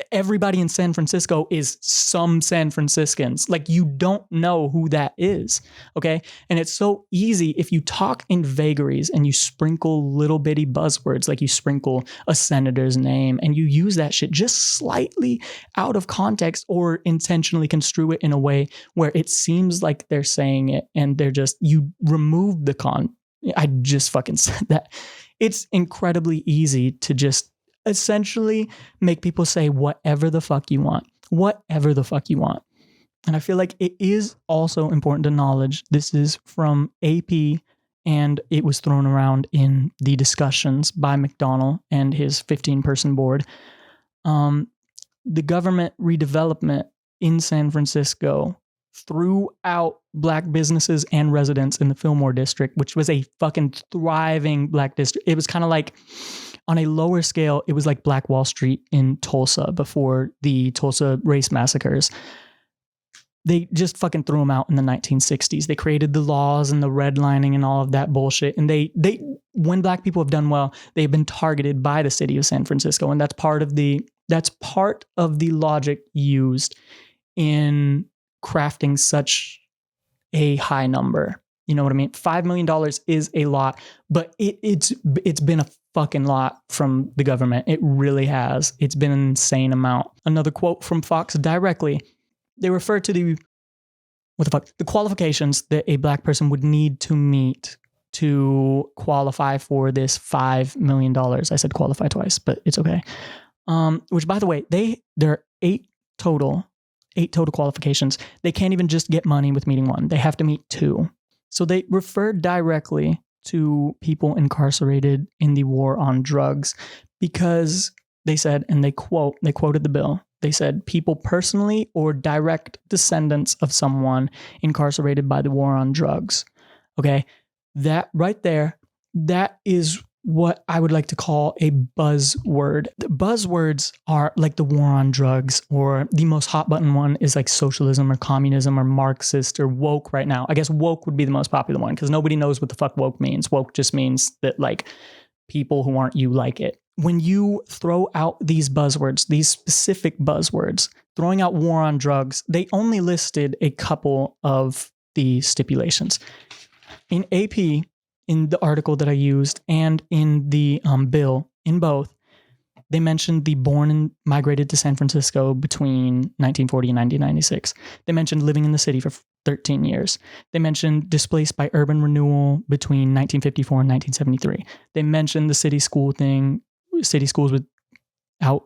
everybody in San Francisco is some San Franciscans. Like, you don't know who that is, okay? And it's so easy if you talk in vagaries and you sprinkle little bitty buzzwords, like you sprinkle a senator's name and you use that shit just slightly out of context or intentionally construe it in a way where it seems like they're saying it and you remove the I just fucking said that. It's incredibly easy to just essentially make people say whatever the fuck you want. And I feel like it is also important to acknowledge this is from AP and it was thrown around in the discussions by McDonnell and his 15-person board. The government redevelopment in San Francisco threw out Black businesses and residents in the Fillmore district, which was a fucking thriving Black district. It was kind of like, on a lower scale, it was like Black Wall Street in Tulsa before the Tulsa race massacres. They just fucking threw them out in the 1960s. They created the laws and the redlining and all of that bullshit. And they when Black people have done well, they've been targeted by the city of San Francisco. And that's part of the logic used in crafting such a high number. You know what I mean? $5 million is a lot, but it's been a fucking lot from the government. It really has. It's been an insane amount. Another quote from Fox directly. They refer to the what the fuck? The qualifications that a black person would need to meet to qualify for this $5 million. I said qualify twice, but it's okay. Which, by the way, there are eight total qualifications. They can't even just get money with meeting one. They have to meet two. So they referred directly to people incarcerated in the war on drugs because they said, and they quoted the bill. They said, people personally or direct descendants of someone incarcerated by the war on drugs. Okay. That right there, that is what I would like to call a buzzword. The buzzwords are like the war on drugs, or the most hot button one is like socialism or communism or Marxist or woke right now. I guess woke would be the most popular one because nobody knows what the fuck woke means. Woke just means that like people who aren't you like it. When you throw out these buzzwords, these specific buzzwords, throwing out war on drugs, they only listed a couple of the stipulations. In AP, in the article that I used, and in the bill, in both, they mentioned the born and migrated to San Francisco between 1940 and 1996. They mentioned living in the city for 13 years. They mentioned displaced by urban renewal between 1954 and 1973. They mentioned the city schools without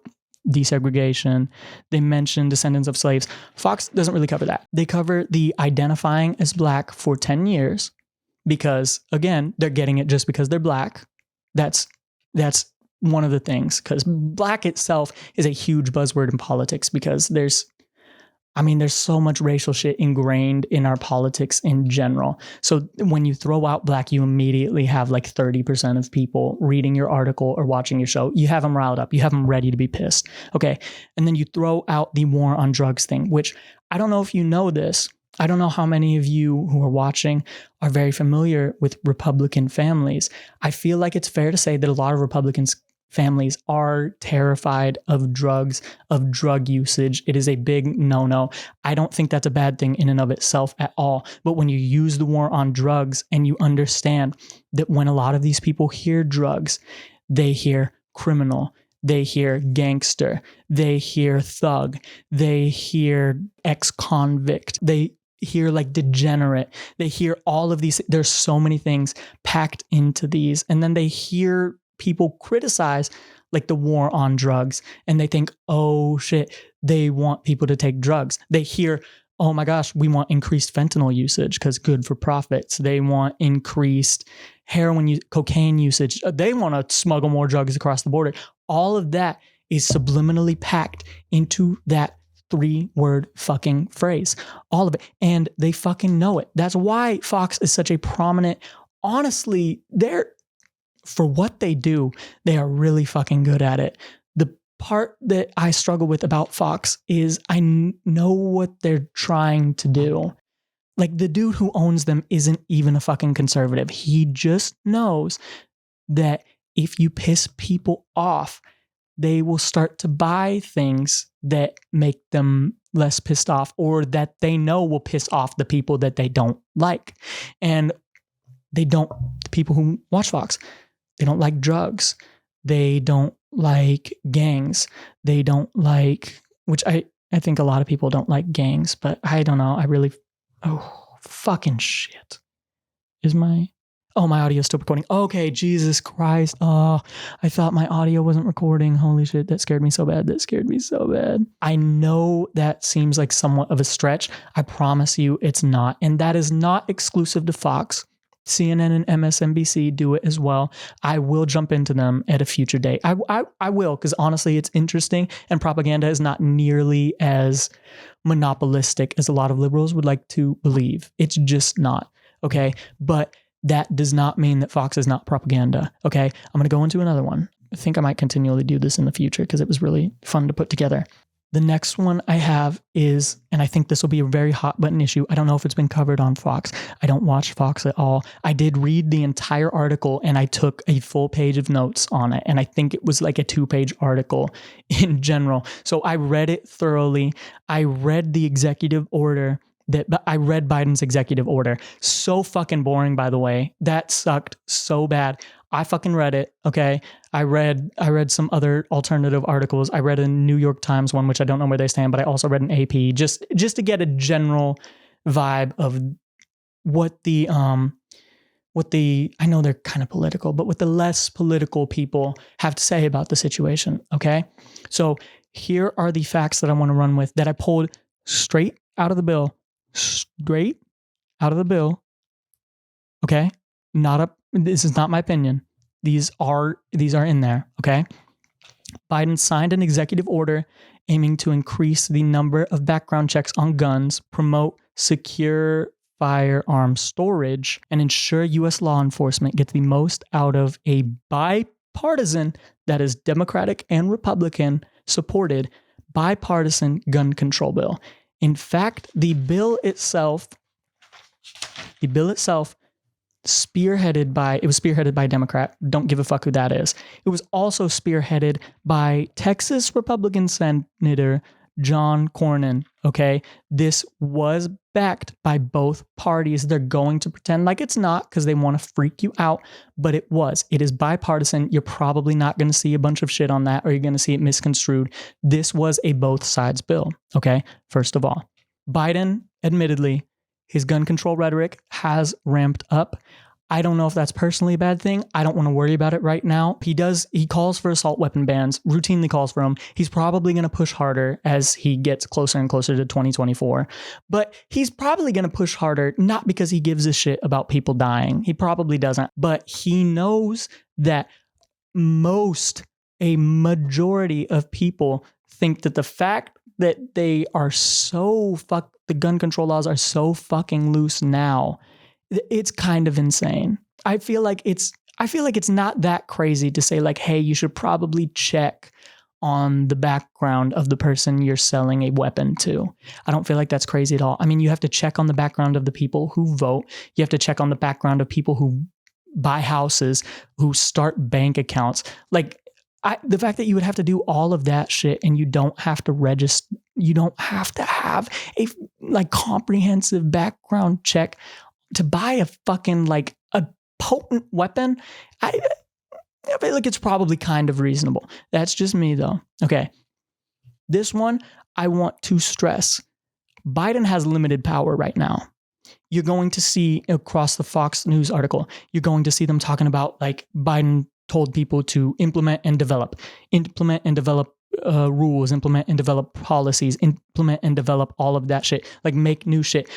desegregation. They mentioned descendants of slaves. Fox doesn't really cover that. They cover the identifying as black for 10 years. Because again, they're getting it just because they're black. That's one of the things, because black itself is a huge buzzword in politics because there's so much racial shit ingrained in our politics in general. So when you throw out black, you immediately have like 30% of people reading your article or watching your show. You have them riled up. You have them ready to be pissed. Okay. And then you throw out the war on drugs thing, which I don't know if you know this. I don't know how many of you who are watching are very familiar with Republican families. I feel like it's fair to say that a lot of Republicans' families are terrified of drugs, of drug usage. It is a big no-no. I don't think that's a bad thing in and of itself at all. But when you use the war on drugs and you understand that when a lot of these people hear drugs, they hear criminal, they hear gangster, they hear thug, they hear ex-convict, they hear like degenerate, they hear all of these. There's so many things packed into these. And then they hear people criticize like the war on drugs and they think, oh shit, they want people to take drugs. They hear, oh my gosh, we want increased fentanyl usage because good for profits. They want increased cocaine usage. They want to smuggle more drugs across the border. All of that is subliminally packed into that 3-word fucking phrase. All of it. And they fucking know it. That's why Fox is such a prominent, honestly, for what they do, they are really fucking good at it. The part that I struggle with about Fox is I know what they're trying to do. Like the dude who owns them isn't even a fucking conservative. He just knows that if you piss people off, they will start to buy things that make them less pissed off or that they know will piss off the people that they don't like. And the people who watch Fox, they don't like drugs. They don't like gangs. They don't like, which I think a lot of people don't like gangs, but I don't know. Fucking shit. My audio is still recording. Okay, Jesus Christ. Oh, I thought my audio wasn't recording. Holy shit, that scared me so bad. I know that seems like somewhat of a stretch. I promise you it's not. And that is not exclusive to Fox. CNN and MSNBC do it as well. I will jump into them at a future date. I will, because honestly, it's interesting and propaganda is not nearly as monopolistic as a lot of liberals would like to believe. It's just not. Okay. But that does not mean that Fox is not propaganda. Okay. I'm going to go into another one. I think I might continually do this in the future because it was really fun to put together. The next one I have is, and I think this will be a very hot button issue. I don't know if it's been covered on Fox. I don't watch Fox at all. I did read the entire article and I took a full page of notes on it. And I think it was like a 2-page article in general. So I read it thoroughly. I read the executive order. I read Biden's executive order. So fucking boring, by the way. That sucked so bad. I fucking read it. Okay. I read some other alternative articles. I read a New York Times one, which I don't know where they stand, but I also read an AP just to get a general vibe of what the I know they're kind of political, but what the less political people have to say about the situation. Okay. So here are the facts that I want to run with that I pulled straight out of the bill. Okay. This is not my opinion. These are in there. Okay. Biden signed an executive order aiming to increase the number of background checks on guns, promote secure firearms storage, and ensure U.S. law enforcement gets the most out of a bipartisan, that is Democratic and Republican supported, bipartisan gun control bill. In fact, the bill itself spearheaded by a Democrat. Don't give a fuck who that is. It was also spearheaded by Texas Republican Senator John Cornyn. Okay. This was backed by both parties. They're going to pretend like it's not because they want to freak you out, but it was. It is bipartisan. You're probably not going to see a bunch of shit on that, or you're going to see it misconstrued. This was a both sides bill. Okay. First of all, Biden, admittedly, his gun control rhetoric has ramped up. I don't know if that's personally a bad thing. I don't want to worry about it right now. He calls for assault weapon bans, routinely calls for them. He's probably going to push harder as he gets closer and closer to 2024. But he's probably going to push harder, not because he gives a shit about people dying. He probably doesn't. But he knows that a majority of people think that the fact that the gun control laws are so fucking loose now, it's kind of insane. I feel like it's not that crazy to say like, hey, you should probably check on the background of the person you're selling a weapon to. I don't feel like that's crazy at all. I mean, you have to check on the background of the people who vote. You have to check on the background of people who buy houses, who start bank accounts. Like, the fact that you would have to do all of that shit and you don't have to register, you don't have to have a like comprehensive background check to buy a fucking like a potent weapon. I feel like it's probably kind of reasonable. That's just me though. Okay. This one, I want to stress, Biden has limited power right now. You're going to see across the Fox News article, you're going to see them talking about like Biden told people to implement and develop rules, implement and develop policies, implement and develop all of that shit, like make new shit.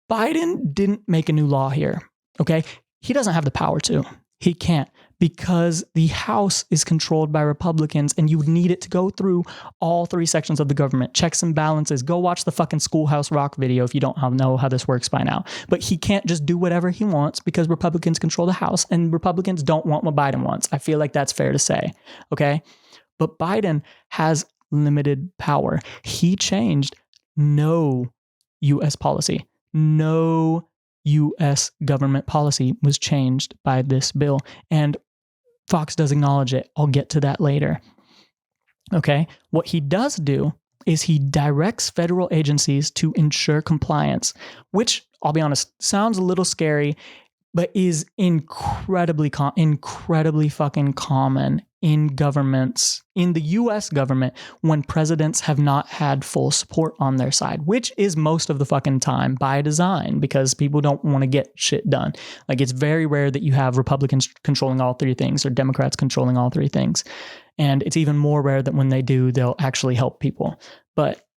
Biden didn't make a new law here, okay? He doesn't have the power to. He can't, because the House is controlled by Republicans and you need it to go through all three sections of the government, checks and balances. Go watch the fucking Schoolhouse Rock video if you don't know how this works by now. But he can't just do whatever he wants because Republicans control the House and Republicans don't want what Biden wants. I feel like that's fair to say, okay? But Biden has limited power. He changed no U.S. policy. No U.S. government policy was changed by this bill. And Fox does acknowledge it. I'll get to that later. Okay. What he does do is he directs federal agencies to ensure compliance, which, I'll be honest, sounds a little scary, but is incredibly fucking common in governments, in the US government, when presidents have not had full support on their side, which is most of the fucking time by design, because people don't want to get shit done. Like, it's very rare that you have Republicans controlling all three things or Democrats controlling all three things. And it's even more rare that when they do, they'll actually help people. But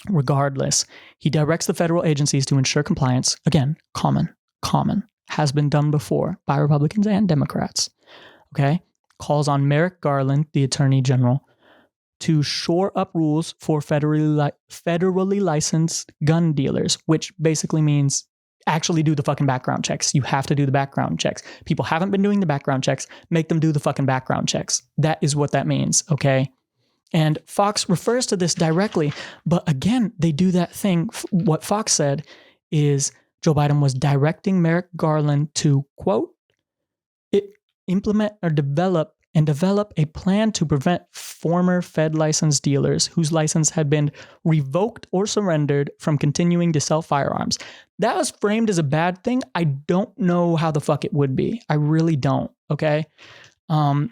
regardless, he directs the federal agencies to ensure compliance. Again, common, has been done before by Republicans and Democrats. Okay? Calls on Merrick Garland, the Attorney General, to shore up rules for federally licensed gun dealers, which basically means actually do the fucking background checks. You have to do the background checks. People haven't been doing the background checks. Make them do the fucking background checks. That is what that means, okay? And Fox refers to this directly, but again, they do that thing. What Fox said is Joe Biden was directing Merrick Garland to, quote, implement or develop a plan to prevent former Fed licensed dealers whose license had been revoked or surrendered from continuing to sell firearms. That was framed as a bad thing. I don't know how the fuck it would be. I really don't. Okay. I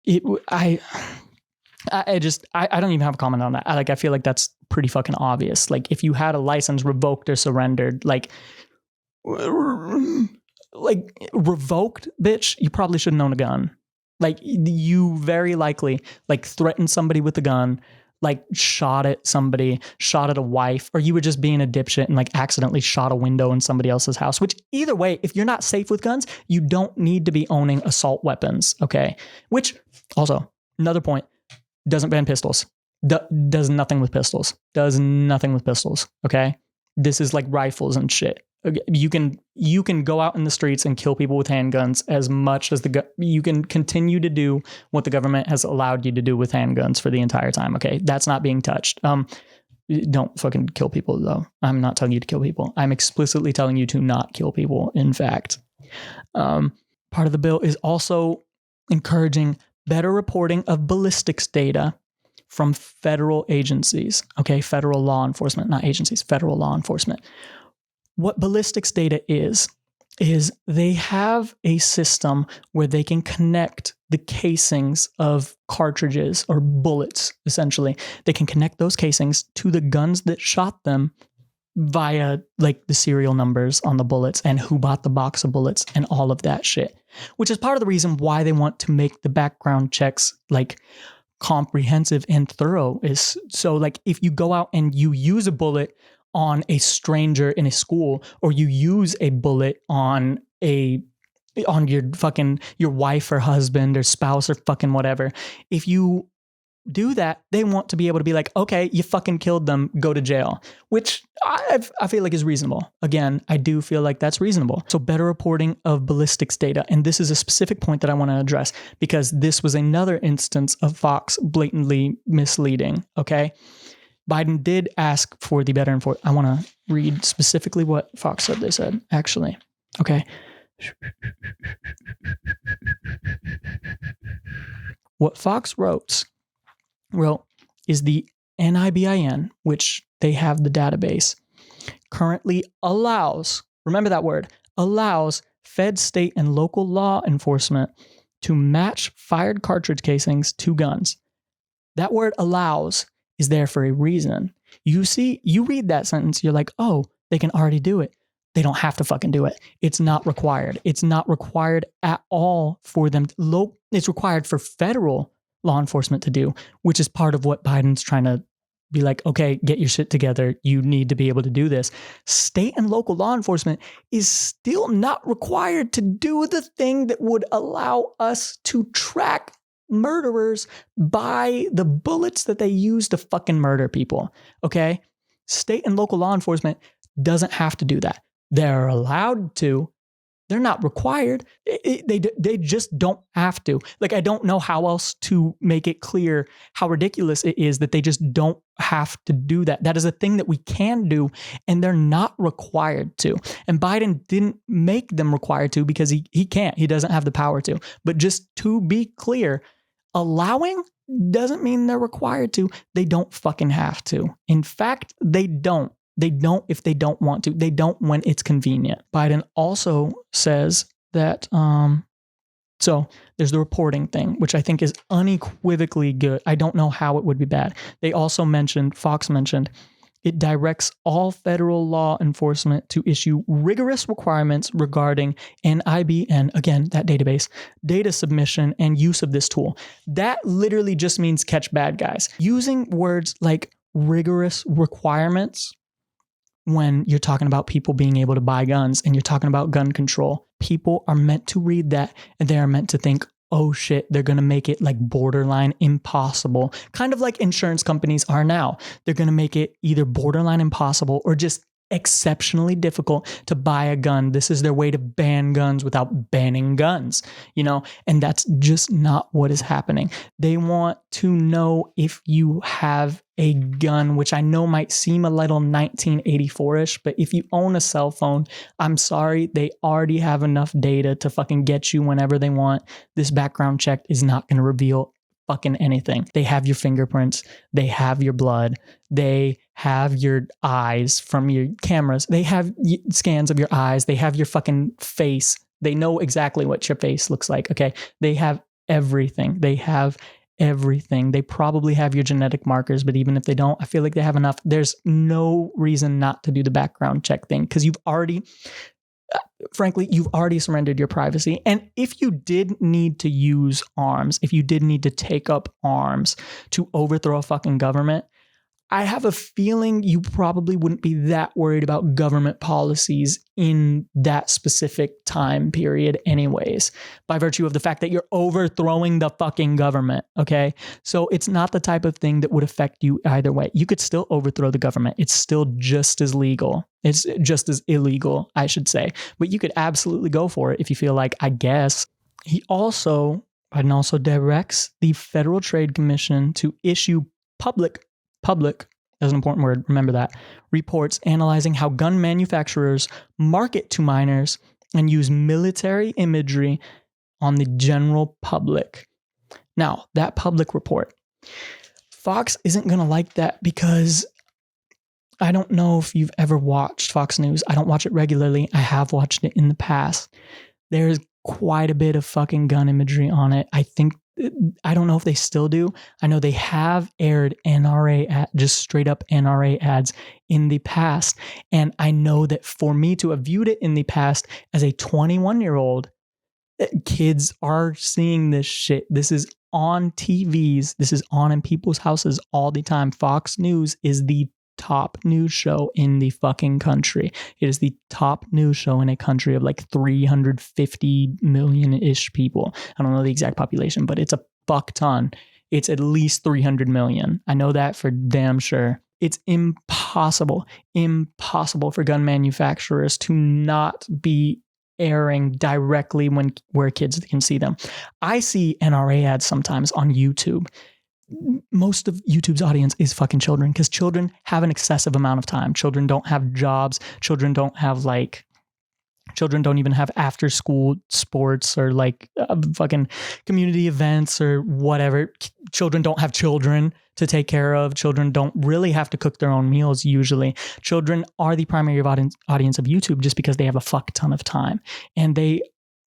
don't even have a comment on that. I feel like that's pretty fucking obvious. Like if you had a license revoked or surrendered, like revoked, bitch, you probably shouldn't own a gun. Like you very likely like threatened somebody with a gun, like shot at somebody, shot at a wife, or you were just being a dipshit and like accidentally shot a window in somebody else's house, which either way, if you're not safe with guns, you don't need to be owning assault weapons. Okay. Which also another point, doesn't ban pistols, does nothing with pistols, Okay. This is like rifles and shit. You can go out in the streets and kill people with handguns as much as you can continue to do what the government has allowed you to do with handguns for the entire time. Okay, that's not being touched. Don't fucking kill people though. I'm not telling you to kill people. I'm explicitly telling you to not kill people. In fact, part of the bill is also encouraging better reporting of ballistics data from federal agencies. Okay, federal law enforcement, not agencies, federal law enforcement. What ballistics data is they have a system where they can connect the casings of cartridges or bullets, essentially. They can connect those casings to the guns that shot them via like the serial numbers on the bullets and who bought the box of bullets and all of that shit, which is part of the reason why they want to make the background checks like comprehensive and thorough. Is so like if you go out and you use a bullet on a stranger in a school, or you use a bullet on your wife or husband or spouse or fucking whatever, if you do that, they want to be able to be like, okay, you fucking killed them, go to jail, which I feel like is reasonable. Again, I do feel like that's reasonable. So better reporting of ballistics data. And this is a specific point that I want to address because this was another instance of Fox blatantly misleading. Okay. Biden did ask for the better info. I want to read specifically what Fox said. They said, actually. Okay. What Fox wrote is the NIBIN, which they have the database, currently allows, remember that word, allows fed, state, and local law enforcement to match fired cartridge casings to guns. That word allows is there for a reason. You read that sentence, you're like, oh, they can already do it. They don't have to fucking do it. It's not required. It's not required at all for them. It's required for federal law enforcement to do, which is part of what Biden's trying to be like, okay, get your shit together. You need to be able to do this. State and local law enforcement is still not required to do the thing that would allow us to track murderers by the bullets that they use to fucking murder people. Okay? State and local law enforcement doesn't have to do that. They're allowed to. They're not required. They just don't have to. Like, I don't know how else to make it clear how ridiculous it is that they just don't have to do that. That is a thing that we can do, and they're not required to. And Biden didn't make them required to because he can't. He doesn't have the power to. But just to be clear, allowing doesn't mean they're required to. They don't fucking have to. In fact, they don't. They don't if they don't want to. They don't when it's convenient. Biden also says that, so there's the reporting thing, which I think is unequivocally good. I don't know how it would be bad. They also Fox mentioned, it directs all federal law enforcement to issue rigorous requirements regarding NIBN, again, that database, data submission and use of this tool. That literally just means catch bad guys. Using words like rigorous requirements when you're talking about people being able to buy guns and you're talking about gun control, people are meant to read that and they are meant to think, oh shit, they're going to make it like borderline impossible. Kind of like insurance companies are now. They're going to make it either borderline impossible or just exceptionally difficult to buy a gun. This is their way to ban guns without banning guns, and that's just not what is happening. They want to know if you have a gun, which I know might seem a little 1984-ish, but if you own a cell phone, I'm sorry, they already have enough data to fucking get you whenever they want. This background check is not going to reveal fucking anything. They have your fingerprints. They have your blood. They have your eyes from your cameras. They have scans of your eyes. They have your fucking face. They know exactly what your face looks like. Okay. They have everything. They have everything. They probably have your genetic markers, but even if they don't, I feel like they have enough. There's no reason not to do the background check thing because frankly, you've already surrendered your privacy. And if you did need to use arms, if you did need to take up arms to overthrow a fucking government, I have a feeling you probably wouldn't be that worried about government policies in that specific time period anyways, by virtue of the fact that you're overthrowing the fucking government, okay? So it's not the type of thing that would affect you either way. You could still overthrow the government. It's still just as legal. It's just as illegal, I should say. But you could absolutely go for it if you feel like, I guess. He also directs the Federal Trade Commission to issue public, that's an important word, remember that, reports analyzing how gun manufacturers market to minors and use military imagery on the general public. Now, that public report, Fox isn't going to like that because I don't know if you've ever watched Fox News. I don't watch it regularly. I have watched it in the past. There's quite a bit of fucking gun imagery on it. I don't know if they still do. I know they have aired just straight up NRA ads in the past. And I know that for me to have viewed it in the past as a 21-year-old, kids are seeing this shit. This is on TVs. This is on in people's houses all the time. Fox News is the top news show in the fucking country. It is the top news show in a country of like 350 million-ish people. I don't know the exact population, but it's a fuck ton. It's at least 300 million. I know that for damn sure. It's impossible for gun manufacturers to not be airing directly where kids can see them. I see NRA ads sometimes on YouTube. Most of YouTube's audience is fucking children because children have an excessive amount of time. Children don't have jobs. Children don't even have after school sports or like fucking community events or whatever. Children don't have children to take care of. Children don't really have to cook their own meals usually. Children are the primary audience of YouTube just because they have a fuck ton of time. And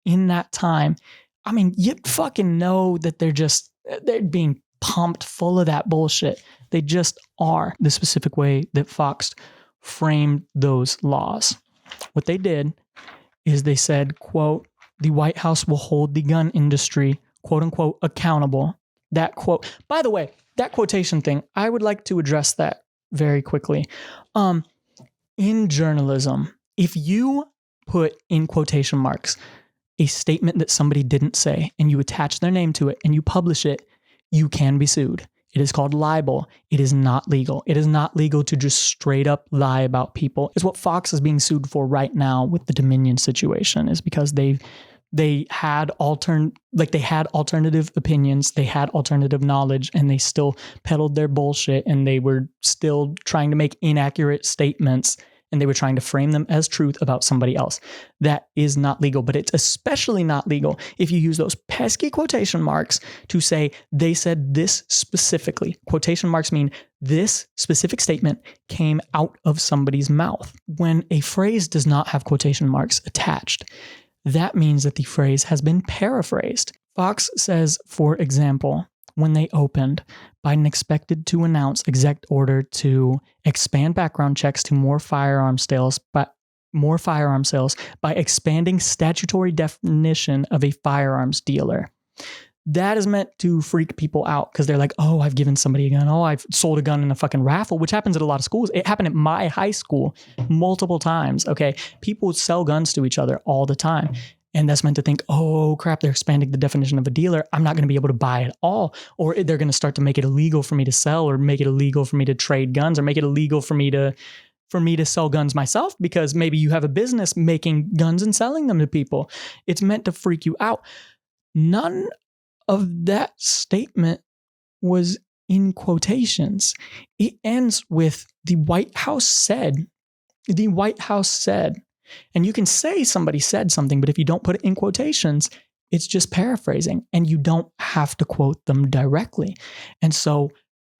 in that time, I mean, you fucking know that they're being pumped full of that bullshit. They just are. The specific way that Fox framed those laws. What they did is they said, quote, the White House will hold the gun industry, quote unquote, accountable. That quote, by the way, that quotation thing, I would like to address that very quickly. In journalism, if you put in quotation marks a statement that somebody didn't say and you attach their name to it and you publish it, you can be sued. It is called libel. It is not legal. It is not legal to just straight up lie about people. It's what Fox is being sued for right now with the Dominion situation, is because they had alternative opinions, they had alternative knowledge, and they still peddled their bullshit, and they were still trying to make inaccurate statements, and they were trying to frame them as truth about somebody else. That is not legal, but it's especially not legal if you use those pesky quotation marks to say they said this specifically. Quotation marks mean this specific statement came out of somebody's mouth. When a phrase does not have quotation marks attached, that means that the phrase has been paraphrased. Fox says, for example, when they opened, Biden expected to announce exec order to expand background checks to more firearm sales by expanding statutory definition of a firearms dealer. That is meant to freak people out because they're like, oh, I've given somebody a gun. Oh, I've sold a gun in a fucking raffle, which happens at a lot of schools. It happened at my high school multiple times. Okay. People sell guns to each other all the time. And that's meant to think, oh crap, they're expanding the definition of a dealer. I'm not going to be able to buy at all. Or they're going to start to make it illegal for me to sell, or make it illegal for me to trade guns, or make it illegal for me to sell guns myself, because maybe you have a business making guns and selling them to people. It's meant to freak you out. None of that statement was in quotations. It ends with the White House said. The White House said. And you can say somebody said something, but if you don't put it in quotations, it's just paraphrasing, and you don't have to quote them directly. And so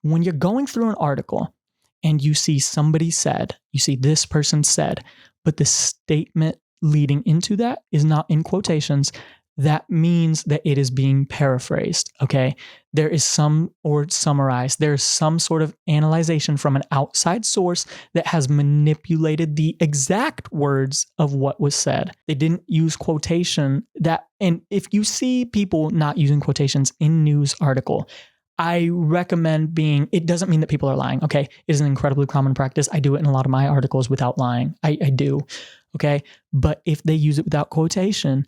when you're going through an article and you see somebody said, you see this person said, but the statement leading into that is not in quotations, that means that it is being paraphrased, okay? There is some, or summarized, there's some sort of analyzation from an outside source that has manipulated the exact words of what was said. They didn't use quotation and if you see people not using quotations in news article, I recommend it doesn't mean that people are lying, okay? It is an incredibly common practice. I do it in a lot of my articles without lying. I do, okay? But if they use it without quotation,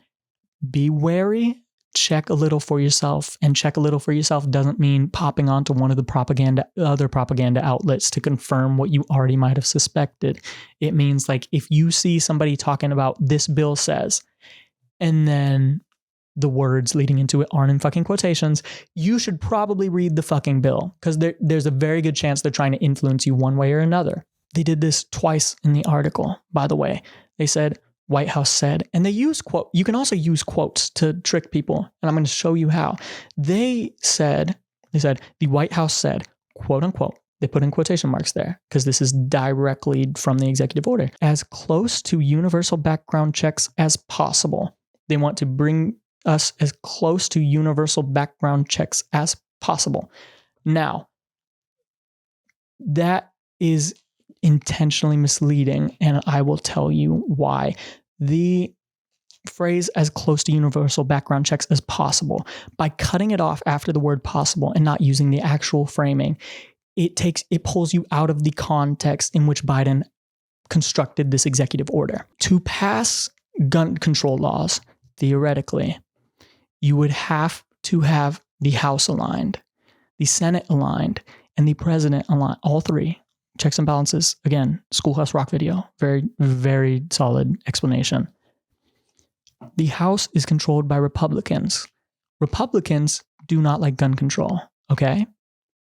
be wary, check a little for yourself. And check a little for yourself doesn't mean popping onto one of the other propaganda outlets to confirm what you already might have suspected. It means like if you see somebody talking about this bill says, and then the words leading into it aren't in fucking quotations, you should probably read the fucking bill, because there's a very good chance they're trying to influence you one way or another. They did this twice in the article, by the way. They said, White House said, and they use quote. You can also use quotes to trick people, and I'm going to show you how. They said, the White House said, quote unquote, they put in quotation marks there because this is directly from the executive order, as close to universal background checks as possible. They want to bring us as close to universal background checks as possible. Now, that is intentionally misleading, and I will tell you why. The phrase as close to universal background checks as possible, by cutting it off after the word possible and not using the actual framing, it pulls you out of the context in which Biden constructed this executive order. To pass gun control laws, theoretically, you would have to have the House aligned, the Senate aligned, and the president aligned, all three. Checks and balances. Again, Schoolhouse Rock video. Very, very solid explanation. The House is controlled by Republicans. Republicans do not like gun control, okay?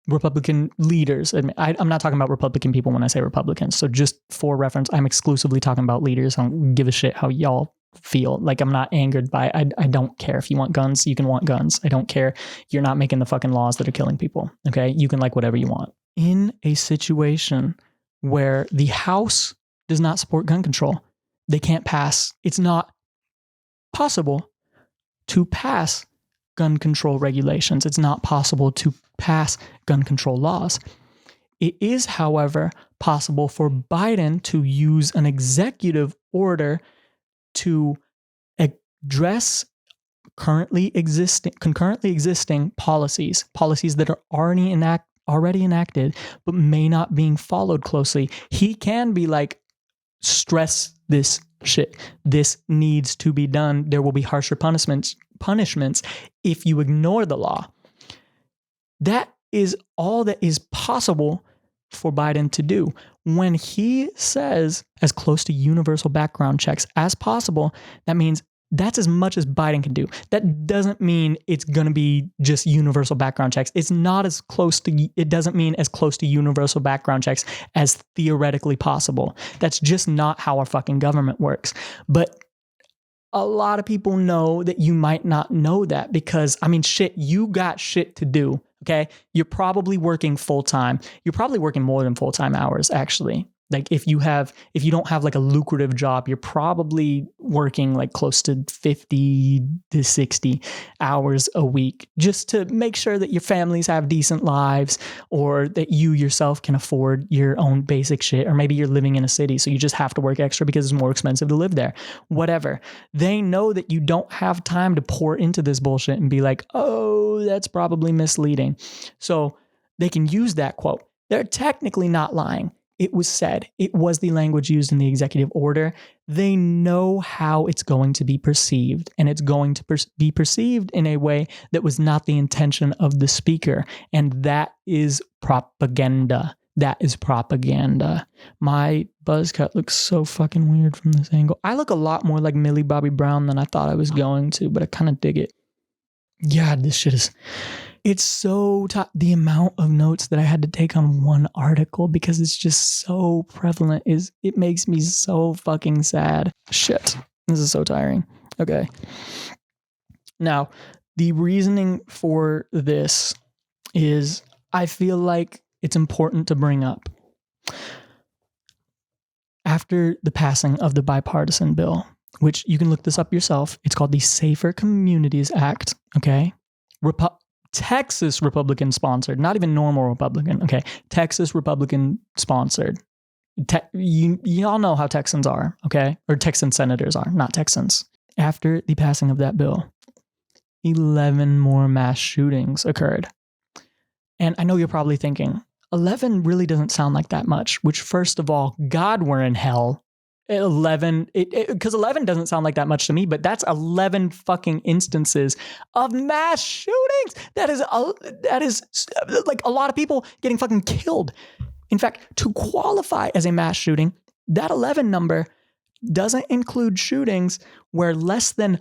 Republican leaders. I'm not talking about Republican people when I say Republicans. So just for reference, I'm exclusively talking about leaders. I don't give a shit how y'all feel. Like, I'm not angered by it. I don't care. If you want guns, you can want guns. I don't care. You're not making the fucking laws that are killing people, okay? You can like whatever you want. In a situation where the House does not support gun control, they can't pass. It's not possible to pass gun control regulations. It's not possible to pass gun control laws. It is, however, possible for Biden to use an executive order to address concurrently existing policies that are already enacted, but may not being followed closely. He can be like, stress this shit. This needs to be done. There will be harsher punishments if you ignore the law. That is all that is possible for Biden to do. When he says as close to universal background checks as possible, that means that's as much as Biden can do. That doesn't mean it's going to be just universal background checks. It doesn't mean as close to universal background checks as theoretically possible. That's just not how our fucking government works. But a lot of people know that you might not know that because, shit, you got shit to do, okay? You're probably working full-time. You're probably working more than full-time hours, actually. Like if you don't have like a lucrative job, you're probably working like close to 50 to 60 hours a week just to make sure that your families have decent lives, or that you yourself can afford your own basic shit. Or maybe you're living in a city, so you just have to work extra because it's more expensive to live there. Whatever. They know that you don't have time to pour into this bullshit and be like, oh, that's probably misleading. So they can use that quote. They're technically not lying. It was said. It was the language used in the executive order. They know how it's going to be perceived, and it's going to be perceived in a way that was not the intention of the speaker. And that is propaganda. That is propaganda. My buzz cut looks so fucking weird from this angle. I look a lot more like Millie Bobby Brown than I thought I was going to, but I kind of dig it. Yeah, this shit is... It's so the amount of notes that I had to take on one article because it's just so prevalent it makes me so fucking sad. Shit. This is so tiring. Okay. Now, the reasoning for this is I feel like it's important to bring up. After the passing of the bipartisan bill, which you can look this up yourself. It's called the Safer Communities Act, okay? Texas Republican sponsored, not even normal Republican, okay? Texas Republican sponsored. Y'all know how Texans are, okay? Or Texan senators are, not Texans. After the passing of that bill, 11 more mass shootings occurred. And I know you're probably thinking, 11 really doesn't sound like that much, which first of all, God, we're in hell. 11, because 11 doesn't sound like that much to me, but that's 11 fucking instances of mass shootings. That is like a lot of people getting fucking killed. In fact, to qualify as a mass shooting, that 11 number doesn't include shootings where less than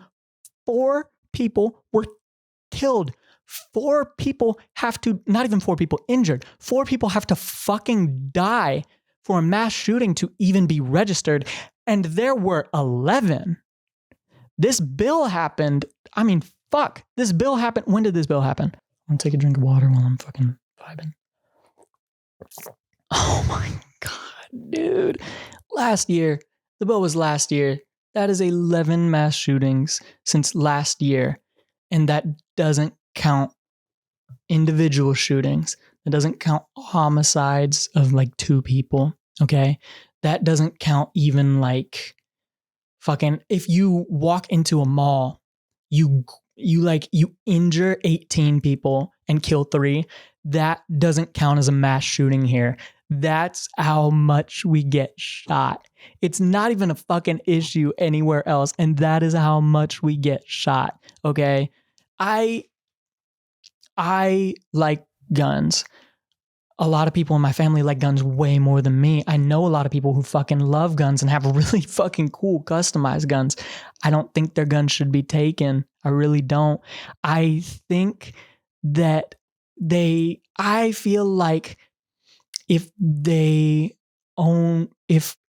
4 people were killed. 4 people have to, not even 4 people injured, 4 people have to fucking die for a mass shooting to even be registered. And there were 11. This bill happened. I mean, fuck. This bill happened. When did this bill happen? I'm gonna take a drink of water while I'm fucking vibing. Oh my God, dude. Last year. The bill was last year. That is 11 mass shootings since last year. And that doesn't count individual shootings. It doesn't count homicides of like 2 people, okay? That doesn't count even like fucking, if you walk into a mall, you injure 18 people and kill 3, that doesn't count as a mass shooting here. That's how much we get shot. It's not even a fucking issue anywhere else, and that is how much we get shot, okay? I like guns. A lot of people in my family like guns way more than me. I know a lot of people who fucking love guns and have really fucking cool customized guns. I don't think their guns should be taken. I really don't. I think that I feel like if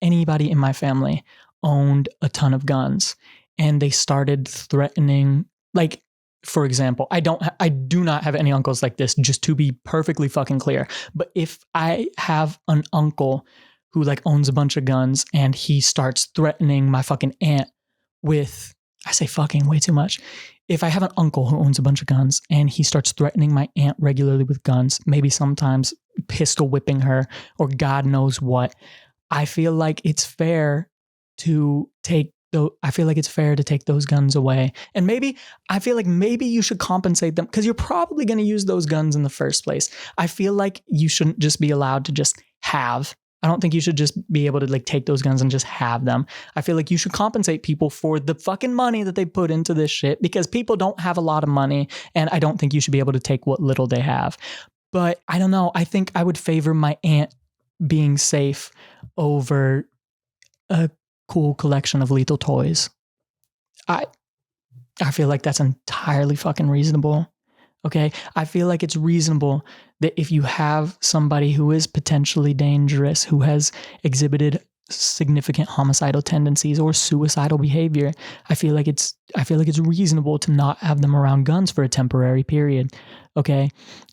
anybody in my family owned a ton of guns and they started threatening, like, for example, I do not have any uncles like this, just to be perfectly fucking clear. But if I have an uncle who like owns a bunch of guns and he starts threatening my fucking aunt with, I say fucking way too much. If I have an uncle who owns a bunch of guns and he starts threatening my aunt regularly with guns, maybe sometimes pistol whipping her or God knows what, I feel like it's fair to take those guns away. And I feel like maybe you should compensate them because you're probably going to use those guns in the first place. I feel like you shouldn't just be allowed to just have. I don't think you should just be able to like take those guns and just have them. I feel like you should compensate people for the fucking money that they put into this shit because people don't have a lot of money, and I don't think you should be able to take what little they have. But I don't know. I think I would favor my aunt being safe over a cool collection of lethal toys. I feel like that's entirely fucking reasonable. Okay? I feel like it's reasonable that if you have somebody who is potentially dangerous, who has exhibited significant homicidal tendencies or suicidal behavior, I feel like it's reasonable to not have them around guns for a temporary period. Okay?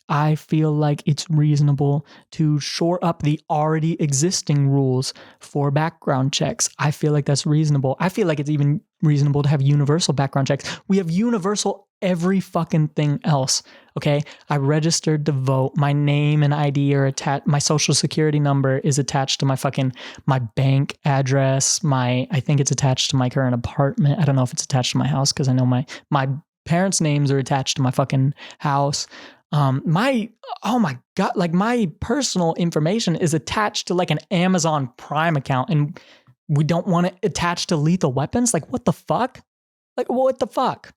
I feel like it's reasonable to shore up the already existing rules for background checks. I feel like that's reasonable. I feel like it's even reasonable to have universal background checks. We have universal every fucking thing else. Okay? I registered to vote. My name and ID are attached. My social security number is attached to my bank address. I think it's attached to my current apartment. I don't know if it's attached to my house because I know my parents' names are attached to my fucking house. Oh my God, like my personal information is attached to like an Amazon Prime account, and we don't want it attached to lethal weapons. Like what the fuck? Like what the fuck?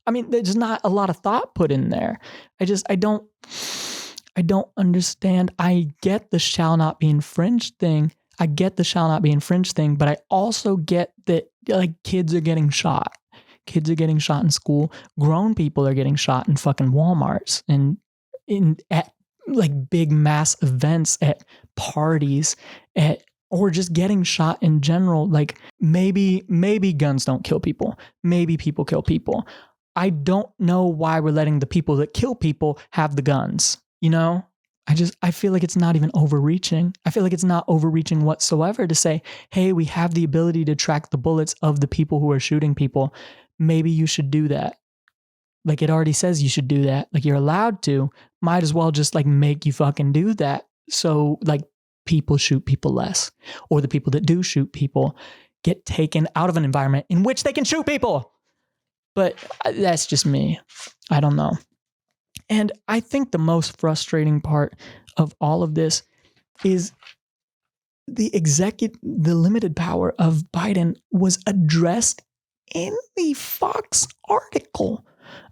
I mean, there's not a lot of thought put in there. I don't understand. I get the shall not be infringed thing. But I also get that like kids are getting shot. Kids are getting shot in school. Grown people are getting shot in fucking Walmarts and at like big mass events, at parties, or just getting shot in general. Like maybe guns don't kill people. Maybe people kill people. I don't know why we're letting the people that kill people have the guns, you know? I feel like it's not even overreaching. I feel like it's not overreaching whatsoever to say, hey, we have the ability to track the bullets of the people who are shooting people. Maybe you should do that. Like, it already says you should do that. Like, you're allowed to. Might as well just like make you fucking do that. So like people shoot people less, or the people that do shoot people get taken out of an environment in which they can shoot people. But that's just me. I don't know. And I think the most frustrating part of all of this is the limited power of Biden was addressed in the Fox article.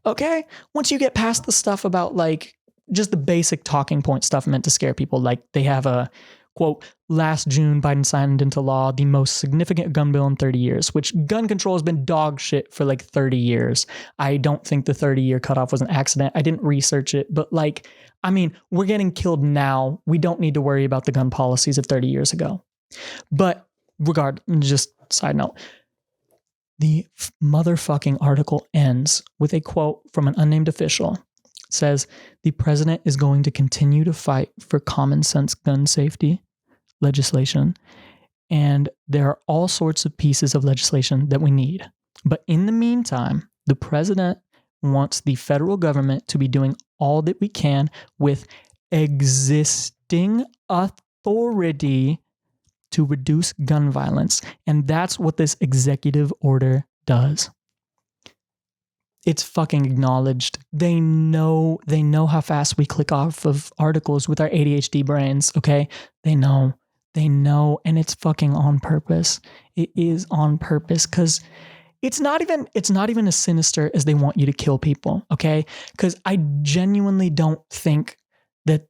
Okay? Once you get past the stuff about like just the basic talking point stuff meant to scare people, like they have a quote, last June, Biden signed into law the most significant gun bill in 30 years, which gun control has been dog shit for like 30 years. I don't think the 30-year cutoff was an accident. I didn't research it, but like, I mean, we're getting killed now. We don't need to worry about the gun policies of 30 years ago. But just side note, the motherfucking article ends with a quote from an unnamed official. It says, the president is going to continue to fight for common sense gun safety legislation. And there are all sorts of pieces of legislation that we need. But in the meantime, the president wants the federal government to be doing all that we can with existing authority to reduce gun violence. And that's what this executive order does. It's fucking acknowledged. They know how fast we click off of articles with our ADHD brains, okay? They know, and it's fucking on purpose. It is on purpose because it's not even as sinister as they want you to kill people, okay? Because I genuinely don't think that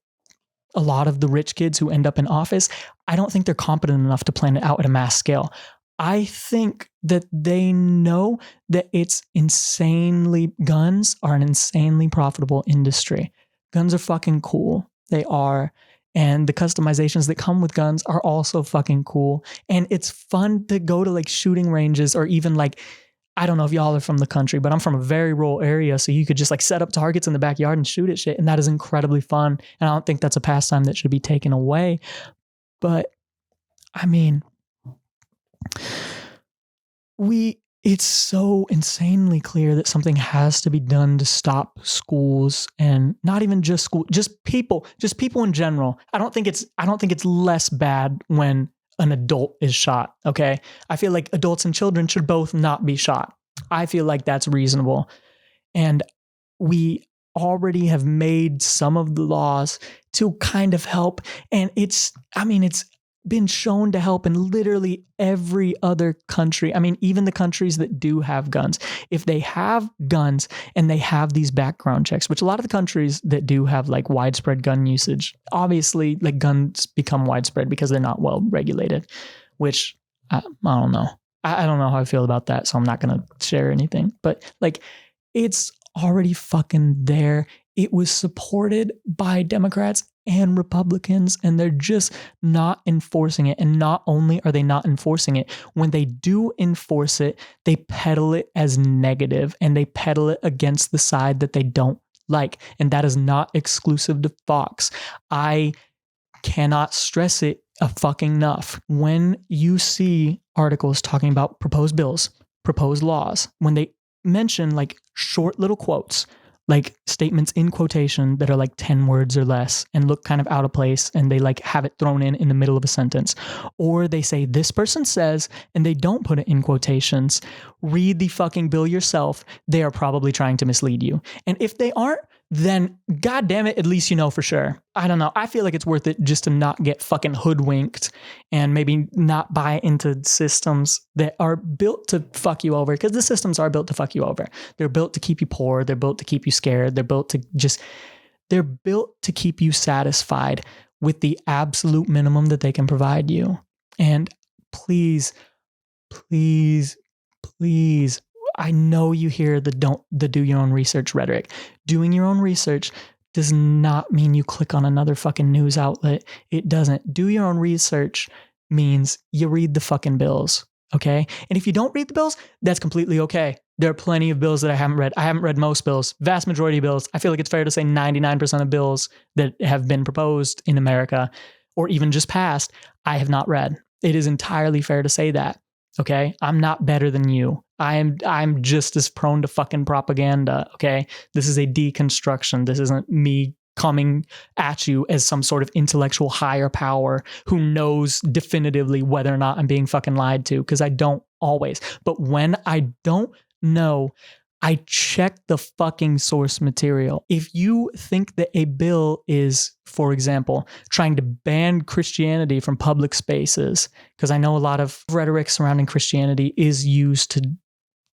a lot of the rich kids who end up in office, I don't think they're competent enough to plan it out at a mass scale. I think that they know that guns are an insanely profitable industry. Guns are fucking cool. They are. And the customizations that come with guns are also fucking cool. And it's fun to go to like shooting ranges, or even like, I don't know if y'all are from the country, but I'm from a very rural area. So you could just like set up targets in the backyard and shoot at shit. And that is incredibly fun. And I don't think that's a pastime that should be taken away. But I mean, it's so insanely clear that something has to be done to stop schools, and not even just school, just people in general. I don't think it's less bad when an adult is shot. Okay. I feel like adults and children should both not be shot. I feel like that's reasonable. And we already have made some of the laws to kind of help. And it's been shown to help in literally every other country. I mean, even the countries that do have guns, if they have guns and they have these background checks, which a lot of the countries that do have like widespread gun usage, obviously like guns become widespread because they're not well regulated, which I don't know. I don't know how I feel about that. So I'm not going to share anything, but like it's already fucking there. It was supported by Democrats and Republicans, and they're just not enforcing it. And not only are they not enforcing it, when they do enforce it, they peddle it as negative, and they peddle it against the side that they don't like. And that is not exclusive to Fox. I cannot stress it a fucking enough. When you see articles talking about proposed bills, proposed laws, when they mention like short little quotes, like statements in quotation that are like 10 words or less and look kind of out of place, and they like have it thrown in the middle of a sentence, or they say this person says and they don't put it in quotations, read the fucking bill yourself. They are probably trying to mislead you. And if they aren't, then god damn it, at least you know for sure. I don't know. I feel like it's worth it just to not get fucking hoodwinked and maybe not buy into systems that are built to fuck you over, because the systems are built to fuck you over. They're built to keep you poor. They're built to keep you scared. They're built to keep you satisfied with the absolute minimum that they can provide you. And please, I know you hear the do your own research rhetoric. Doing your own research does not mean you click on another fucking news outlet. It doesn't. Do your own research means you read the fucking bills, okay? And if you don't read the bills, that's completely okay. There are plenty of bills that I haven't read. I haven't read most bills, vast majority of bills. I feel like it's fair to say 99% of bills that have been proposed in America or even just passed, I have not read. It is entirely fair to say that. Okay. I'm not better than you. I'm just as prone to fucking propaganda. Okay. This is a deconstruction. This isn't me coming at you as some sort of intellectual higher power who knows definitively whether or not I'm being fucking lied to, because I don't always. But when I don't know, I check the fucking source material. If you think that a bill is, for example, trying to ban Christianity from public spaces, because I know a lot of rhetoric surrounding Christianity is used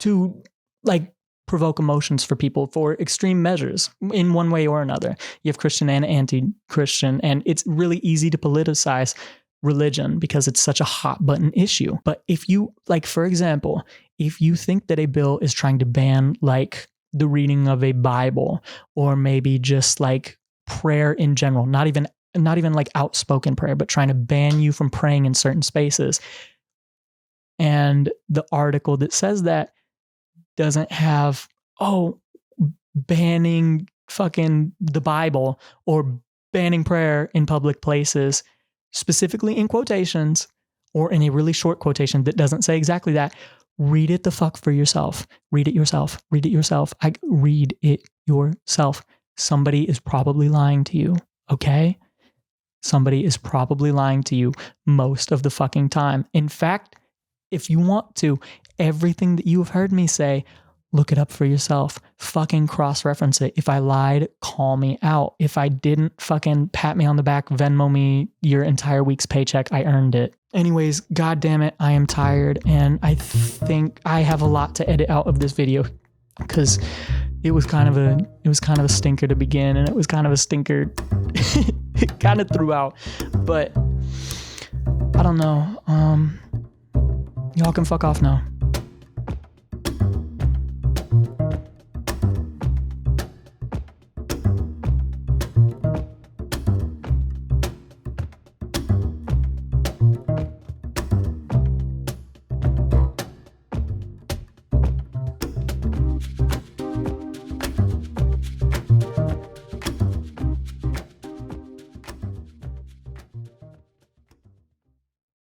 to like provoke emotions for people for extreme measures in one way or another. You have Christian and anti-Christian, and it's really easy to politicize religion because it's such a hot button issue. But if you, like, for example, if you think that a bill is trying to ban like the reading of a Bible, or maybe just like prayer in general, not even like outspoken prayer, but trying to ban you from praying in certain spaces, and the article that says that doesn't have, banning fucking the Bible or banning prayer in public places, specifically in quotations or in a really short quotation that doesn't say exactly that, read it the fuck for yourself. Read it yourself. Read it yourself. Read it yourself. Somebody is probably lying to you, okay? Somebody is probably lying to you most of the fucking time. In fact, if you want to, everything that you have heard me say, look it up for yourself. Fucking cross-reference it. If I lied, call me out. If I didn't, fucking pat me on the back, Venmo me your entire week's paycheck. I earned it. Anyways, God damn it, I am tired, and I think I have a lot to edit out of this video because it was kind of a stinker to begin, and it was kind of a stinker kind of throughout. But I don't know. Y'all can fuck off now.